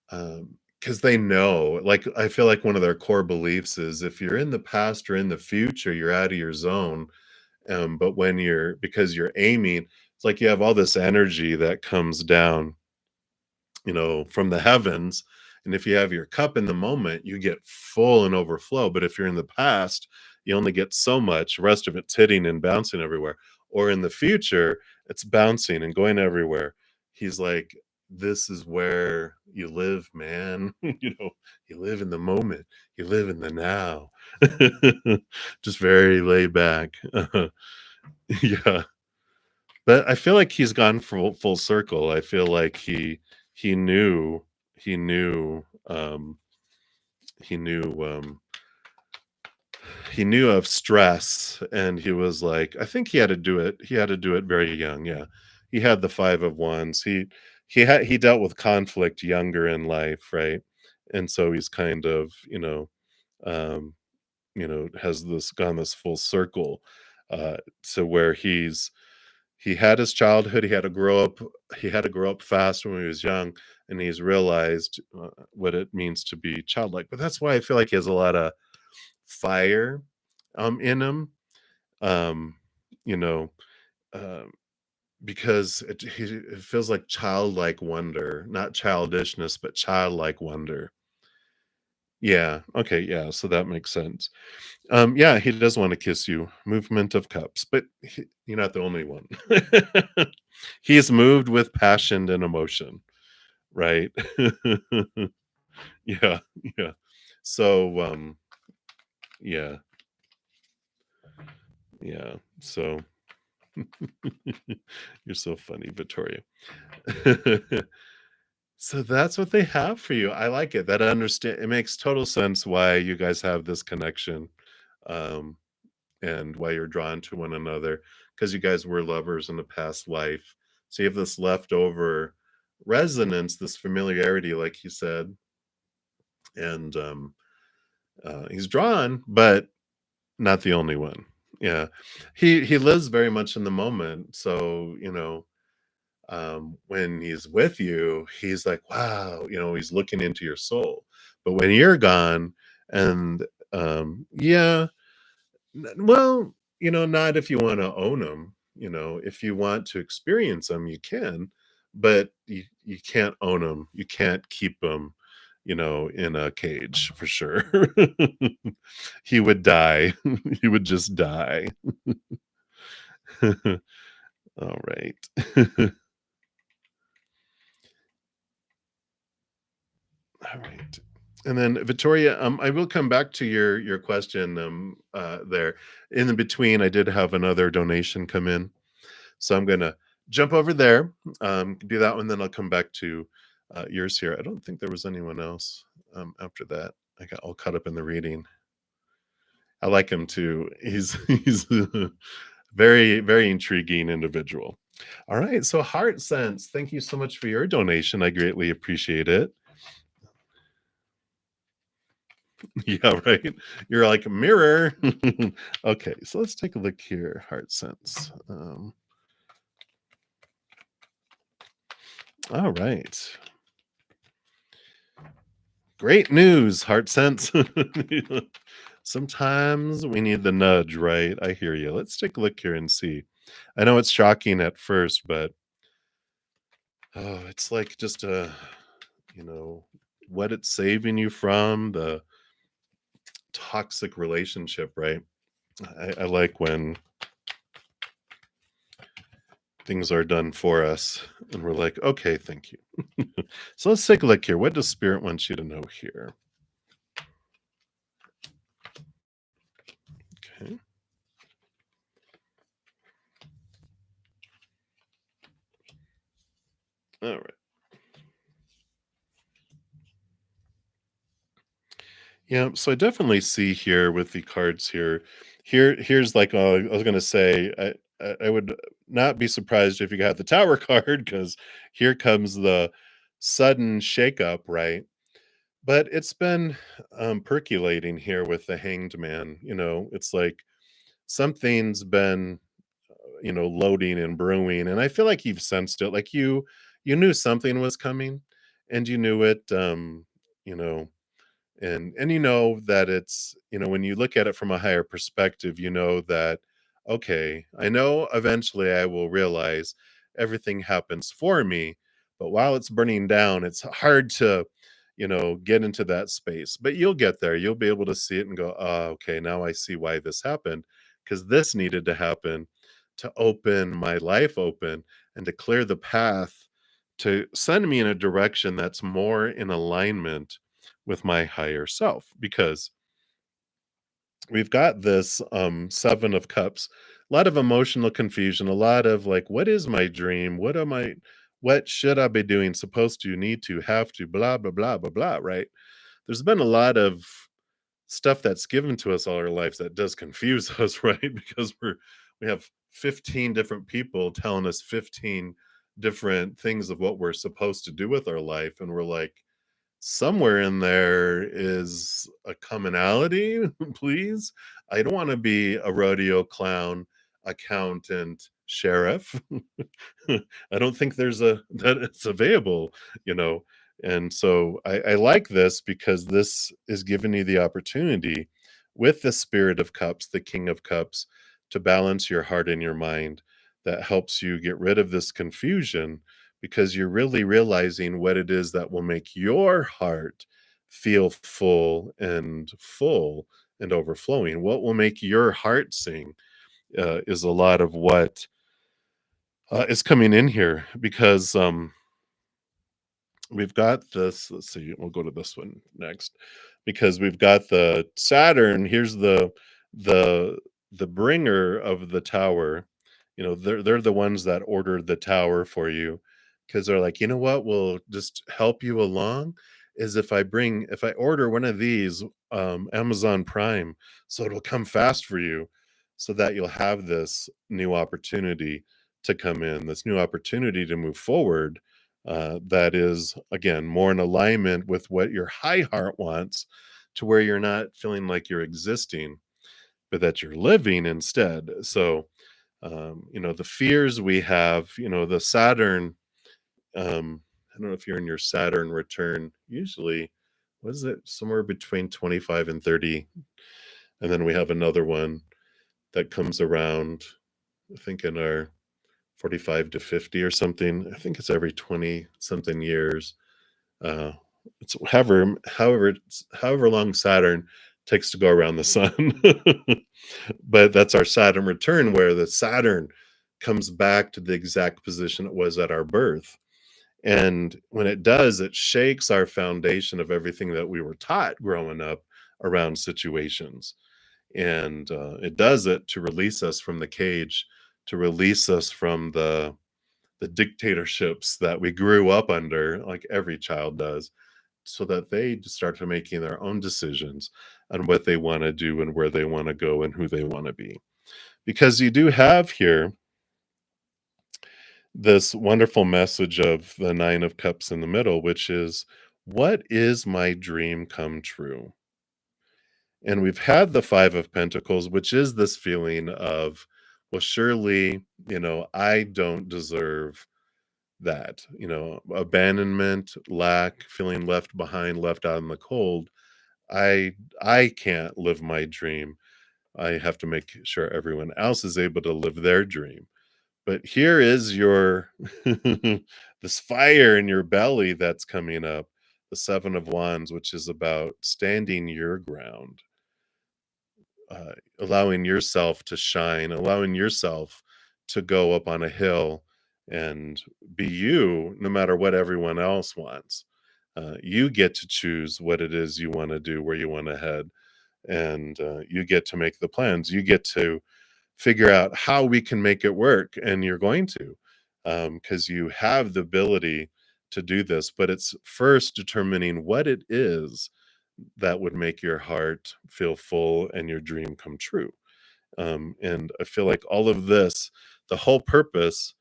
because they know, like, I feel like one of their core beliefs is, if you're in the past or in the future, you're out of your zone. But when because you're aiming, it's like you have all this energy that comes down, from the heavens. And if you have your cup in the moment, you get full and overflow. But if you're in the past, you only get so much. The rest of it's hitting and bouncing everywhere. Or in the future, it's bouncing and going everywhere. He's like, this is where you live, man. You live in the moment, you live in the now. Just very laid back. Yeah. But I feel like he's gone full circle. I feel like he knew he knew he knew he knew of stress, and he was like, I think he had to do it. He had to do it very young. Yeah. He had the 5 of Wands. He dealt with conflict younger in life, right? And so he's kind of, um, has this gone this full circle, to where he had his childhood. He had to grow up fast when he was young, and he's realized, what it means to be childlike. But that's why I feel like he has a lot of fire, in him, um, you know, um, because it feels like childlike wonder, not childishness, but childlike wonder. Yeah, okay, yeah, so that makes sense. Yeah, he does wanna kiss you. Movement of cups, but you're not the only one. He's moved with passion and emotion, right? Yeah, yeah. So, yeah, yeah, so you're so funny, Victoria. So that's what they have for you. I like it. It makes total sense why you guys have this connection. Um and why you're drawn to one another, because you guys were lovers in a past life. So you have this leftover resonance, this familiarity, like you said. And he's drawn, but not the only one. Yeah, he lives very much in the moment. So when he's with you, he's like, wow, he's looking into your soul. But when you're gone, and yeah, well, not if you wanna own them. If you want to experience them, you can, but you can't own them. You can't keep them. in a cage for sure. He would die. He would just die. All right. All right. And then Victoria, I will come back to your question there. In the between, I did have another donation come in. So I'm gonna jump over there, do that one, then I'll come back to yours here. I don't think there was anyone else after that. I got all caught up in the reading. I like him too. He's a very, very intriguing individual. All right. So Heart Sense, thank you so much for your donation. I greatly appreciate it. Yeah, right. You're like mirror. Okay, so let's take a look here. Heart Sense. All right. Great news, Heart Sense. Sometimes we need the nudge, right? I hear you. Let's take a look here and see. I know it's shocking at first, but oh, it's like just you know, what it's saving you from the toxic relationship, right? I like when things are done for us and we're like, okay, thank you. So let's take a look here. What does Spirit want you to know here? Okay. All right. Yeah, so I definitely see here with the cards here. Here's like I was gonna say, I would not be surprised if you got the Tower card because here comes the sudden shakeup, right? But it's been percolating here with the Hanged Man. It's like something's been loading and brewing, and I feel like you've sensed it. Like you knew something was coming, and you knew it. You know and you know that it's when you look at it from a higher perspective, you know that okay, I know eventually I will realize everything happens for me, but while it's burning down, it's hard to get into that space, but you'll get there. You'll be able to see it and go, oh, okay, now I see why this happened, because this needed to happen to open my life open and to clear the path to send me in a direction that's more in alignment with my higher self, because we've got this 7 of cups, a lot of emotional confusion, a lot of like, what is my dream, what should I be doing, supposed to, need to, have to, blah blah blah blah blah, right? There's been a lot of stuff that's given to us all our lives that does confuse us, right? Because we have 15 different people telling us 15 different things of what we're supposed to do with our life, and we're like, somewhere in there is a commonality. Please, I don't want to be a rodeo clown, accountant, sheriff. I don't think there's a that it's available, you know. And so I like this because this is giving you the opportunity with the Spirit of Cups, the King of Cups, to balance your heart and your mind. That helps you get rid of this confusion because you're really realizing what it is that will make your heart feel full and overflowing. What will make your heart sing is a lot of what is coming in here, because we've got this. Let's see, we'll go to this one next, because we've got the Saturn. Here's the the bringer of the tower. They're the ones that ordered the tower for you, because they're like, you know what will just help you along is if I order one of these Amazon Prime, so it'll come fast for you, so that you'll have this new opportunity to come in, this new opportunity to move forward, that is again more in alignment with what your high heart wants, to where you're not feeling like you're existing, but that you're living instead. So the fears we have, the Saturn, I don't know if you're in your Saturn return, usually, what is it, somewhere between 25 and 30, and then we have another one that comes around, I think in our 45 to 50 or something. I think it's every 20 something years. uh it's however long Saturn takes to go around the sun. But that's our Saturn return, where the Saturn comes back to the exact position it was at our birth. And when it does, it shakes our foundation of everything that we were taught growing up around situations. And it does it to release us from the cage, to release us from the dictatorships that we grew up under, like every child does, so that they start to making their own decisions on what they want to do and where they want to go and who they want to be. Because you do have here this wonderful message of the Nine of Cups in the middle, which is, what is my dream come true? And we've had the Five of Pentacles, which is this feeling of, well, surely, I don't deserve that, abandonment, lack, feeling left behind, left out in the cold. I can't live my dream. I have to make sure everyone else is able to live their dream. But here is your this fire in your belly that's coming up, the Seven of Wands, which is about standing your ground, allowing yourself to shine, allowing yourself to go up on a hill and be you, no matter what everyone else wants. You get to choose what it is you want to do, where you want to head, and you get to make the plans. You get to figure out how we can make it work, and you're going to, because you have the ability to do this. But it's first determining what it is that would make your heart feel full and your dream come true. And I feel like all of this, the whole purpose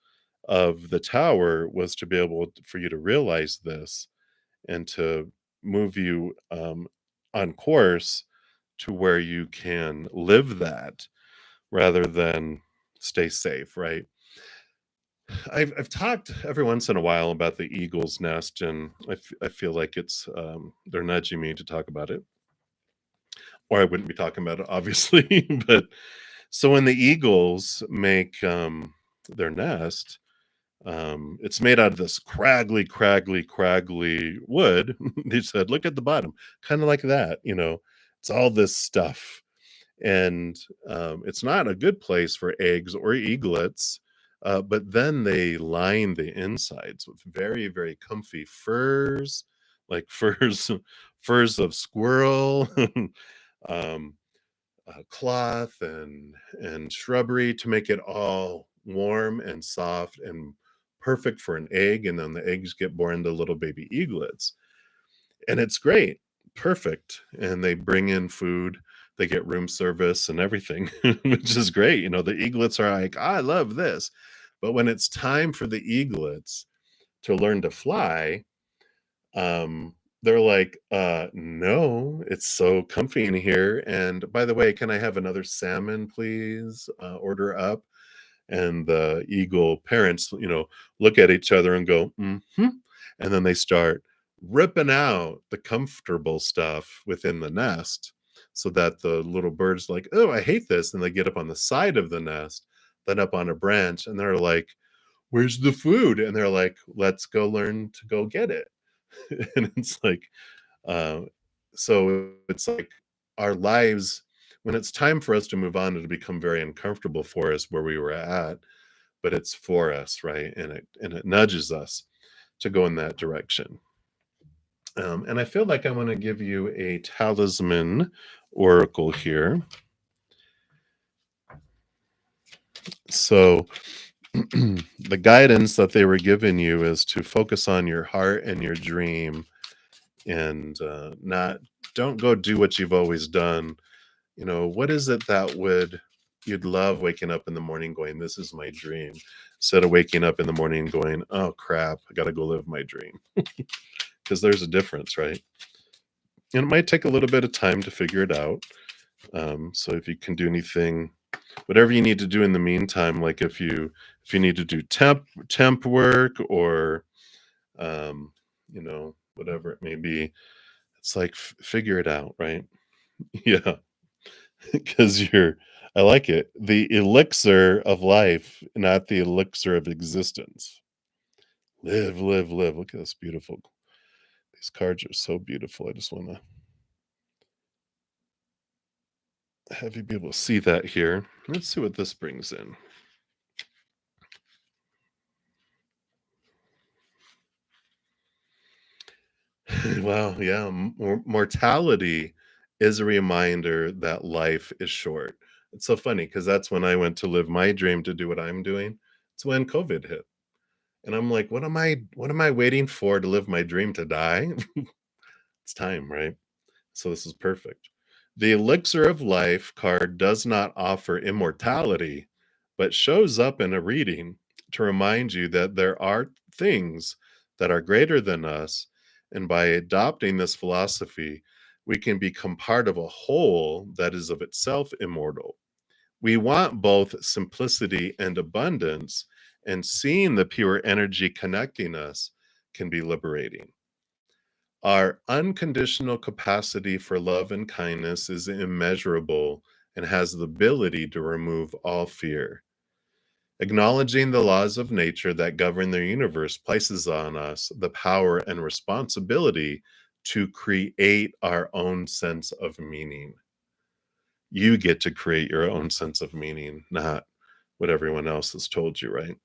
of the tower was to be able for you to realize this and to move you on course to where you can live that rather than stay safe, right? I've talked every once in a while about the eagle's nest, and I feel like it's they're nudging me to talk about it, or I wouldn't be talking about it, obviously. But so when the eagles make their nest, it's made out of this craggly wood. They said, "Look at the bottom," kind of like that, It's all this stuff, and it's not a good place for eggs or eaglets. But then they line the insides with very, very comfy furs, like furs of squirrel, um, cloth, and shrubbery to make it all warm and soft and perfect for an egg. And then the eggs get born to little baby eaglets, and it's great, perfect. And they bring in food, they get room service and everything, which is great. The eaglets are like, I love this. But when it's time for the eaglets to learn to fly, they're like, no, it's so comfy in here. And by the way, can I have another salmon, please? Order up. And the eagle parents, look at each other and go, mm-hmm. And then they start ripping out the comfortable stuff within the nest so that the little bird's like, oh, I hate this. And they get up on the side of the nest, then up on a branch, and they're like, where's the food? And they're like, let's go learn to go get it. And it's like, uh, so it's like our lives, when it's time for us to move on, it'll become very uncomfortable for us where we were at, but it's for us, right? And it nudges us to go in that direction. And I feel like I want to give you a talisman oracle here. So the guidance that they were giving you is to focus on your heart and your dream, and not don't go do what you've always done. What is it that you'd love waking up in the morning going, this is my dream, instead of waking up in the morning going, oh crap, I gotta go live my dream. Because there's a difference, right? And it might take a little bit of time to figure it out. So if you can do anything, whatever you need to do in the meantime, like if you need to do temp work, or whatever it may be, it's like figure it out, right? Yeah. Because I like it, the elixir of life, not the elixir of existence. Live, live, live. Look at this beautiful, These cards are so beautiful. I just want to have you be able to see that here. Let's see what this brings in. Well, yeah, mortality is a reminder that life is short. It's so funny because that's when I went to live my dream to do what I'm doing. It's when COVID hit. And I'm like, what am I waiting for to live my dream to die? It's time, right? So this is perfect. The Elixir of Life card does not offer immortality, but shows up in a reading to remind you that there are things that are greater than us. And by adopting this philosophy, we can become part of a whole that is of itself immortal. We want both simplicity and abundance, and seeing the pure energy connecting us can be liberating. Our unconditional capacity for love and kindness is immeasurable and has the ability to remove all fear. Acknowledging the laws of nature that govern the universe places on us the power and responsibility to create our own sense of meaning. You get to create your own sense of meaning, not what everyone else has told you, right?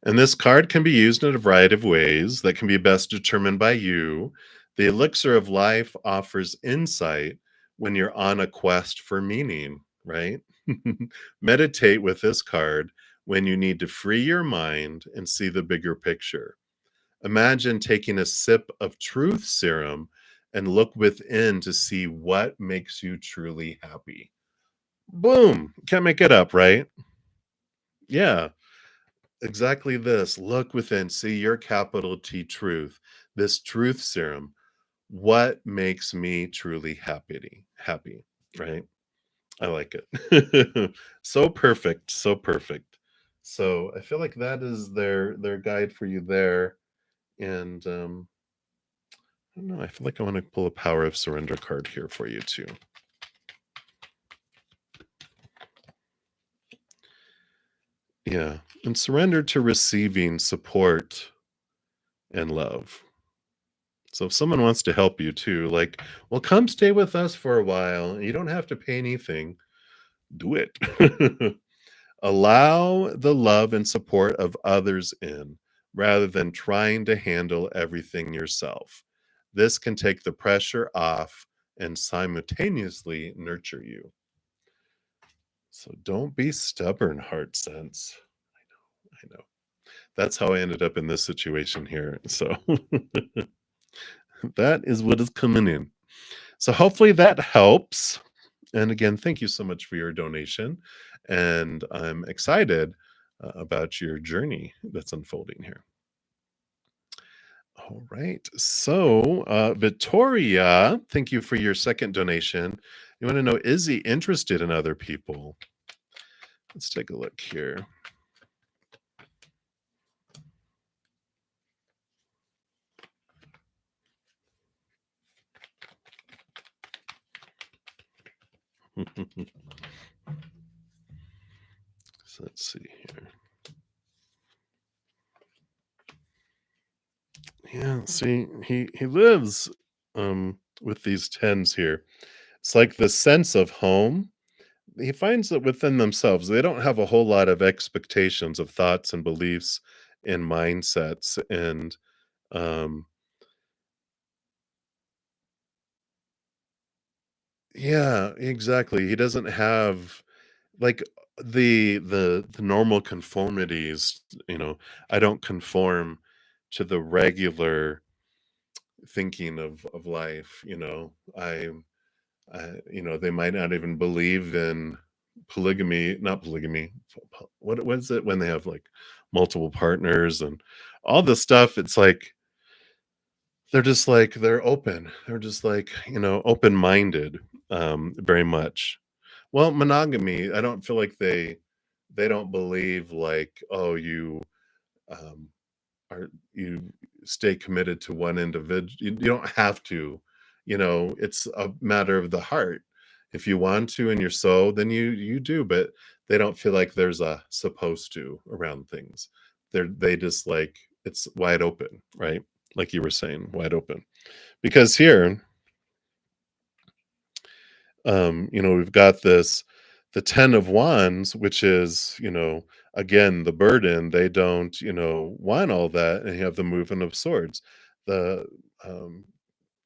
And this card can be used in a variety of ways that can be best determined by you. The Elixir of Life offers insight when you're on a quest for meaning, right? Meditate with this card when you need to free your mind and see the bigger picture. Imagine taking a sip of truth serum and look within to see what makes you truly happy. Boom! Can't make it up, right? Yeah. Exactly this. Look within, see your capital T truth, this truth serum. What makes me truly happy, right? I like it. So perfect, so perfect. So I feel like that is their guide for you there. And I don't know, I feel like I want to pull a power of surrender card here for you too. Yeah. And surrender to receiving support and love. So if someone wants to help you too, like, well, come stay with us for a while. You don't have to pay anything. Do it. Allow the love and support of others in rather than trying to handle everything yourself. This can take the pressure off and simultaneously nurture you. So don't be stubborn, heart sense. I know. That's how I ended up in this situation here. So that is what is coming in. So hopefully that helps. And again, thank you so much for your donation. And I'm excited about your journey that's unfolding here. All right. So, Victoria, thank you for your second donation. You want to know, is he interested in other people? Let's take a look here. So let's see here. Yeah, see, he lives with these tens here. It's like the sense of home. He finds that within themselves, they don't have a whole lot of expectations of thoughts and beliefs and mindsets. And um, yeah, exactly. He doesn't have like the normal conformities. I don't conform to the regular thinking of life. They might not even believe in polygamy, not polygamy. What is it when they have like multiple partners and all this stuff? It's like they're just like they're open. They're just like, open-minded, very much. Well, monogamy, I don't feel like they don't believe like, oh, um are you stay committed to one individual. You don't have to, it's a matter of the heart. If you want to in your soul, then you do, but they don't feel like there's a supposed to around things. They just like it's wide open, right? like you were saying, wide open. Because here, we've got this the 10 of wands, which is, again, the burden. They don't, want all that. And you have the movement of swords, the um,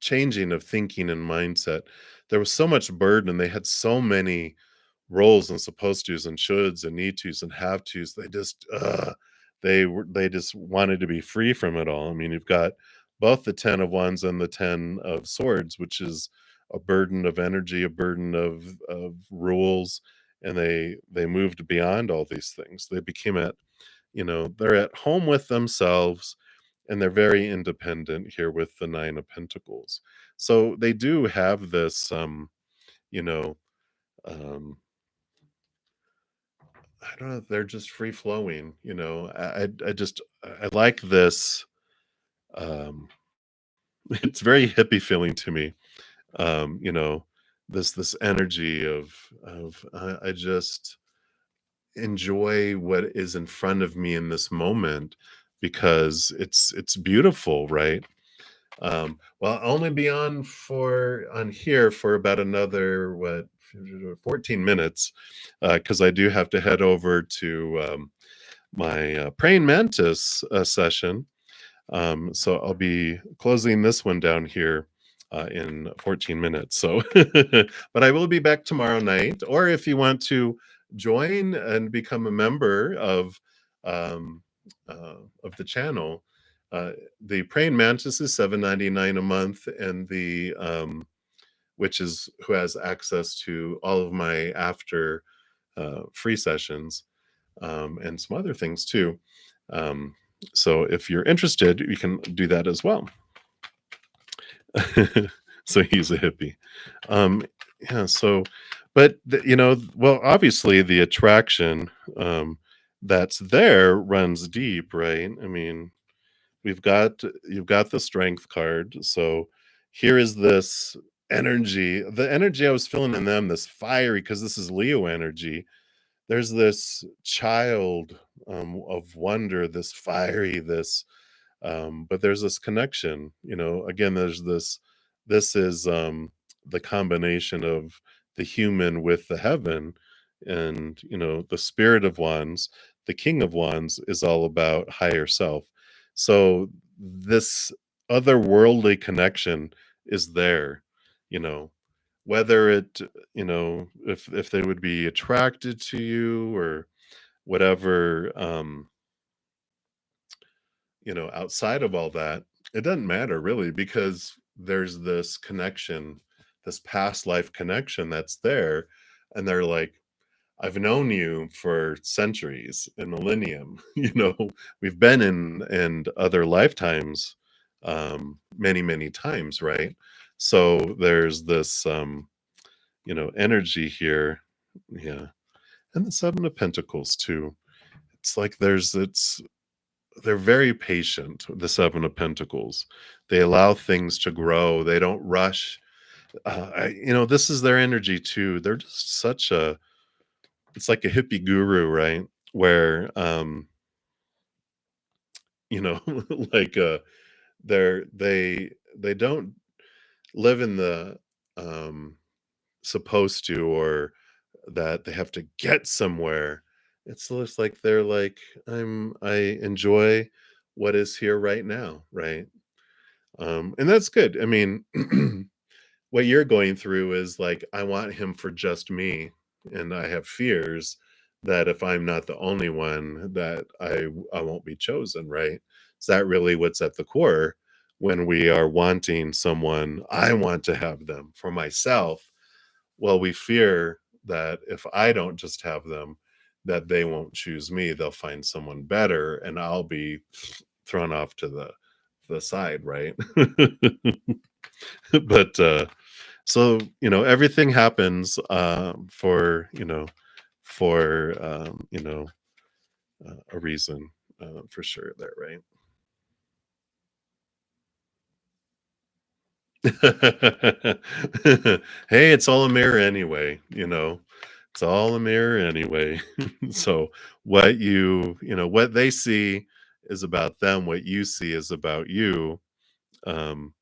changing of thinking and mindset. There was so much burden. They had so many roles and supposed tos and shoulds and need tos and have tos. They just wanted to be free from it all. I mean, you've got both the 10 of wands and the 10 of swords, which is a burden of energy, a burden of rules, and they moved beyond all these things. They became they're at home with themselves, and they're very independent here with the 9 of pentacles. So they do have this you know um I don't know, they're just free flowing. I like this. um it's very hippie feeling to me. You know, this energy of I just enjoy what is in front of me in this moment, because it's beautiful, right? Well, I'll only be on here for about another, what, 14 minutes, because I do have to head over to my praying mantis session. So I'll be closing this one down here in 14 minutes. So, but I will be back tomorrow night. Or if you want to join and become a member um, of the channel, uh, the praying mantis is 7.99 a month, and the which is who has access to all of my after free sessions, and some other things too. Um, so if you're interested, you can do that as well. So he's a hippie. Um, yeah. So, but well, obviously the attraction that's there runs deep, right? I mean, you've got the strength card. So here is this energy, the energy I was feeling in them, this fiery, because this is Leo energy. There's this child of wonder, this fiery, this but there's this connection. Again, this is the combination of the human with the heaven. And the spirit of wands, the king of wands, is all about higher self. So this otherworldly connection is there. you know whether it if they would be attracted to you or whatever, outside of all that, it doesn't matter really, because there's this connection, this past life connection that's there. And they're like, I've known you for centuries and millennium. We've been in other lifetimes, many, many times, right? So there's this, energy here. Yeah. And the 7 of Pentacles too. It's like they're very patient, the 7 of Pentacles. They allow things to grow. They don't rush. This is their energy too. They're just such a it's like a hippie guru, right? Where you know, like they don't live in the supposed to, or that they have to get somewhere. It's just like they're like, I enjoy what is here right now, right? And that's good. I mean, what you're going through is like, I want him for just me, and I have fears that if I'm not the only one, that I won't be chosen, right? Is that really what's at the core when we are wanting someone? I want to have them for myself. Well, we fear that if I don't just have them, that they won't choose me. They'll find someone better, and I'll be thrown off to the side, right? But so everything happens for a reason, for sure there, right? Hey, it's all a mirror anyway. It's all a mirror anyway. So what they see is about them, what you see is about you. Um,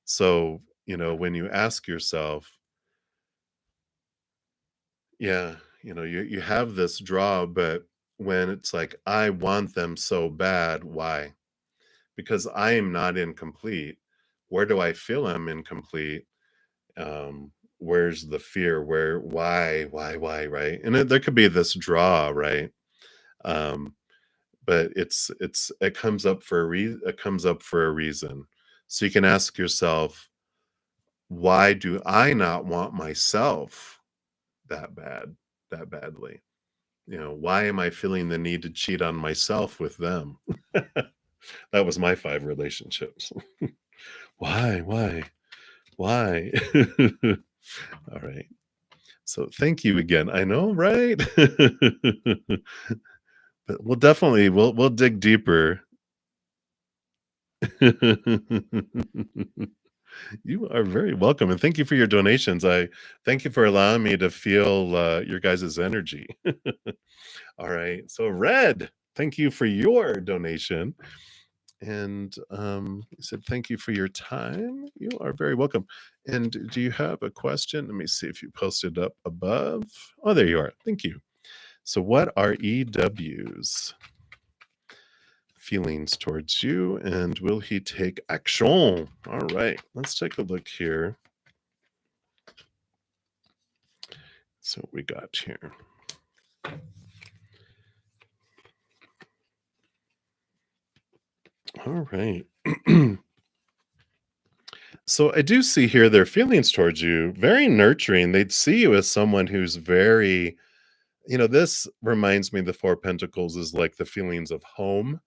so, when you ask yourself, yeah, you have this draw, but when it's like, I want them so bad, why? Because I am not incomplete. Where do I feel I'm incomplete? Where's the fear? Why, right? And there could be this draw, right? Um, but it comes up for a reason. So you can ask yourself, why do I not want myself that bad, that badly? Why am I feeling the need to cheat on myself with them? That was my 5 relationships. Why? Why? All right. So thank you again. I know, right? But we'll dig deeper. You are very welcome, and thank you for your donations. I thank you for allowing me to feel, your guys' energy. All right. So Red, thank you for your donation. And he said, thank you for your time. You are very welcome. And do you have a question? Let me see if you posted up above. Oh, there you are. Thank you. So, what are EW's feelings towards you? And will he take action? All right. Let's take a look here. So, what we got here. All right. So I do see here their feelings towards you, very nurturing. They'd see you as someone who's very, this reminds me the Four Pentacles is like the feelings of home,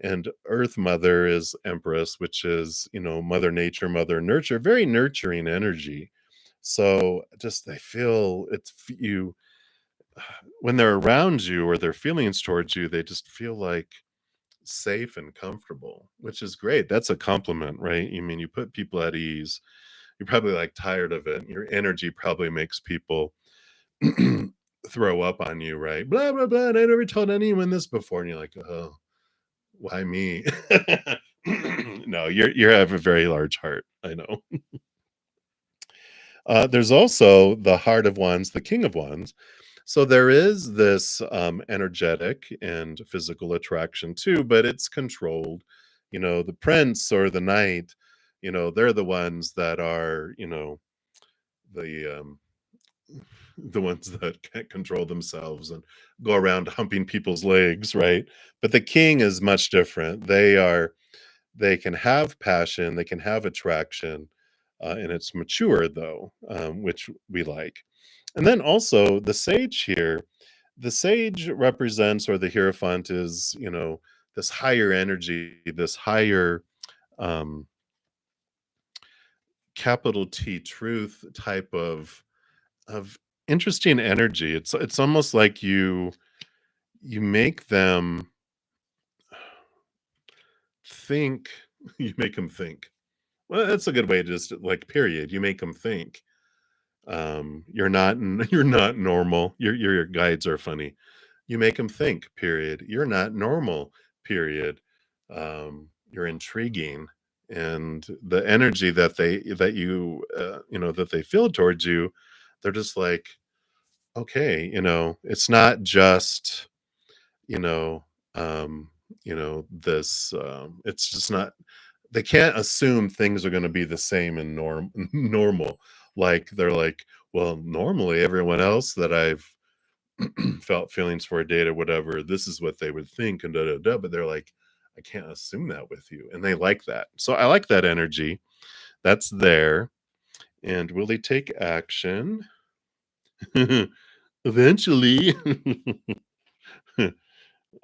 and Earth Mother is Empress, which is, Mother Nature, Mother Nurture, very nurturing energy. So just they feel you when they're around you or their feelings towards you, they just feel like safe and comfortable, which is great. That's a compliment, right? You mean you put people at ease. You're probably like tired of it. Your energy probably makes people throw up on you, right? Blah blah blah. And I never told anyone this before, and you're like, oh, why me? No, you have a very large heart. I know. There's also the Heart of Wands, the King of Wands. So there is this energetic and physical attraction too, but it's controlled. The Prince or the Knight, they're the ones that are, the the ones that can't control themselves and go around humping people's legs, right? But the king is much different. They can have passion, they can have attraction, and it's mature though, which we like. And then also the sage here, the sage represents, or the hierophant is, this higher energy, this higher um, capital T truth type of interesting energy. It's almost like you make them think. You make them think. Well, that's a good way to just like period. You make them think. You're not normal. Your guides are funny. You make them think. Period. You're not normal. Period. You're intriguing, and the energy that they feel towards you, they're just like, okay, it's not just you know this it's just not, they can't assume things are going to be the same in normal, like they're like, well, normally everyone else that I've felt feelings for a date or whatever, this is what they would think, and da da da, but they're like, I can't assume that with you, and they like that. So I like that energy that's there. And will they take action? Eventually.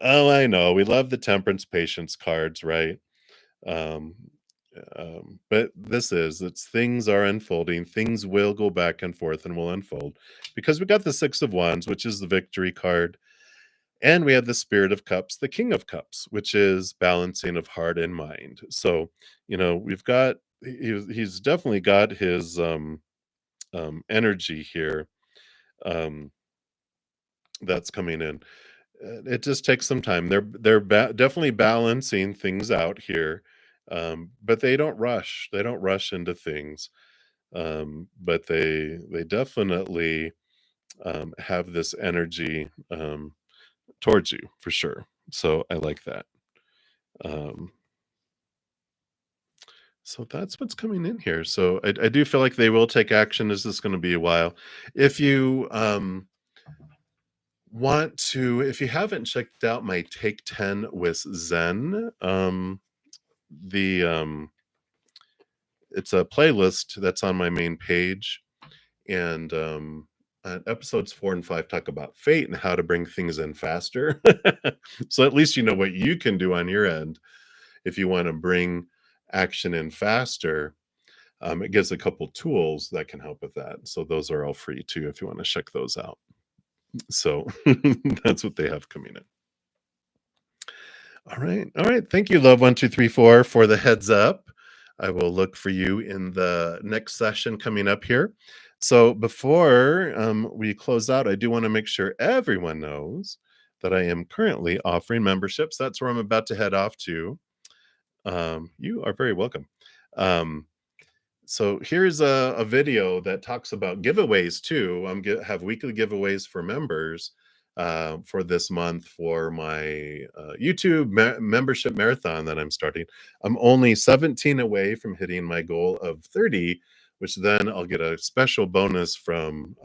Oh, I know. We love the temperance patience cards, right? Um, but it's things are unfolding. Things will go back and forth and will unfold because we got the Six of Wands, which is the victory card, and we have the Spirit of Cups, the King of Cups, which is balancing of heart and mind. So, we've got he's definitely got his energy here um, that's coming in. It just takes some time. They're definitely balancing things out here, But they don't rush. They don't rush into things. But they definitely have this energy towards you for sure. So I like that. Um, so that's what's coming in here. So I do feel like they will take action. This is going to be a while. If you if you haven't checked out my Take 10 with Zen, the it's a playlist that's on my main page, and episodes 4 and 5 talk about fate and how to bring things in faster. So at least you know what you can do on your end if you want to bring action in faster. It gives a couple tools that can help with that. So those are all free too if you want to check those out. So that's what they have coming in. All right. All right. Thank you, Love1234, for the heads up. I will look for you in the next session coming up here. So before we close out, I do want to make sure everyone knows that I am currently offering memberships. That's where I'm about to head off to. You are very welcome. So here's a video that talks about giveaways too. Have weekly giveaways for members for this month for my YouTube membership marathon that I'm starting. I'm only 17 away from hitting my goal of 30, which then I'll get a special bonus from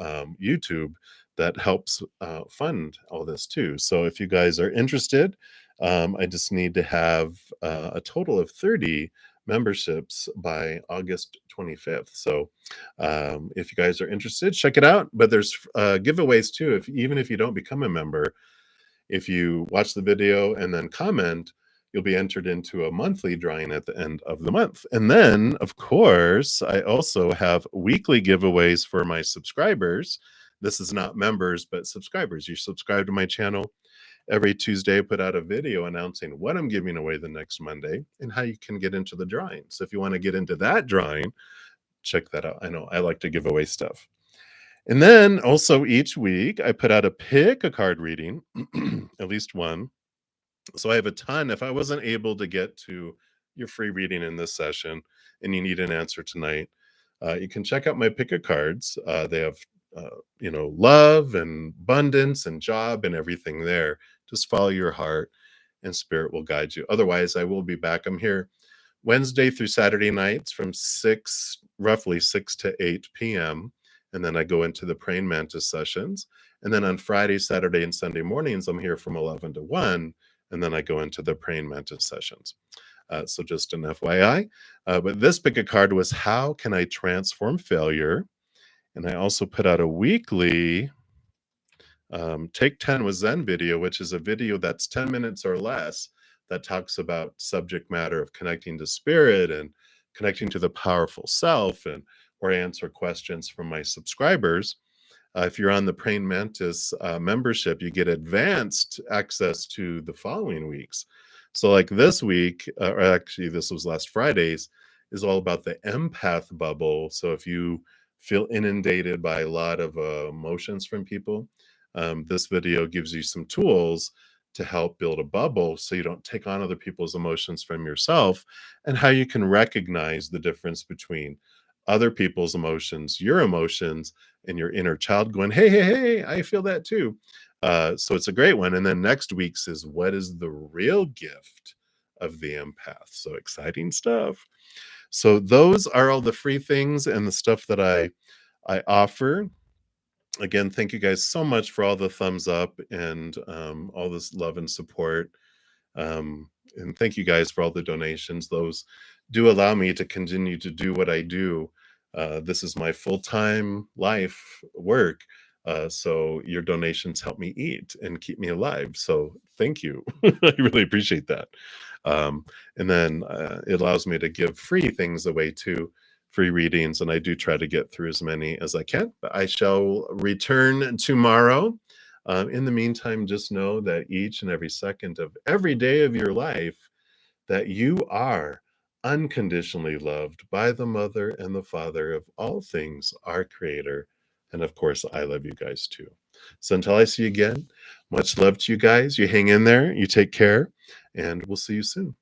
YouTube that helps fund all this too. So if you guys are interested, I just need to have a total of 30 memberships by August 25th. So if you guys are interested, check it out. But there's giveaways too. Even if you don't become a member, if you watch the video and then comment, you'll be entered into a monthly drawing at the end of the month. And then, of course, I also have weekly giveaways for my subscribers. This is not members, but subscribers. You subscribe to my channel. Every Tuesday, I put out a video announcing what I'm giving away the next Monday and how you can get into the drawing. So if you want to get into that drawing, check that out. I know I like to give away stuff. And then also each week, I put out a pick a card reading, at least one. So I have a ton. If I wasn't able to get to your free reading in this session and you need an answer tonight, you can check out my pick of cards. They have, love and abundance and job and everything there. Just follow your heart and spirit will guide you. Otherwise, I will be back. I'm here Wednesday through Saturday nights from roughly 6 to 8 p.m. And then I go into the praying mantis sessions. And then on Friday, Saturday, and Sunday mornings, I'm here from 11 to 1. And then I go into the praying mantis sessions. So just an FYI. But this pick a card was how can I transform failure? And I also put out a weekly Take 10 with Zen video, which is a video that's 10 minutes or less that talks about subject matter of connecting to spirit and connecting to the powerful self, and where I answer questions from my subscribers. If you're on the Praying Mantis membership, you get advanced access to the following weeks. So like this week, or actually this was last Friday's, is all about the empath bubble. So if you feel inundated by a lot of emotions from people, this video gives you some tools to help build a bubble so you don't take on other people's emotions from yourself, and how you can recognize the difference between other people's emotions, your emotions, and your inner child going, hey, hey, hey, I feel that too. So it's a great one. And then next week's is what is the real gift of the empath? So exciting stuff. So those are all the free things and the stuff that I offer. Again, thank you guys so much for all the thumbs up and all this love and support. And thank you guys for all the donations. Those do allow me to continue to do what I do. This is my full-time life work. So your donations help me eat and keep me alive. So thank you. I really appreciate that. And then it allows me to give free things away too, free readings. And I do try to get through as many as I can, but I shall return tomorrow. In the meantime, just know that each and every second of every day of your life, that you are unconditionally loved by the mother and the father of all things, our creator. And of course, I love you guys too. So until I see you again, much love to you guys. You hang in there, you take care, and we'll see you soon.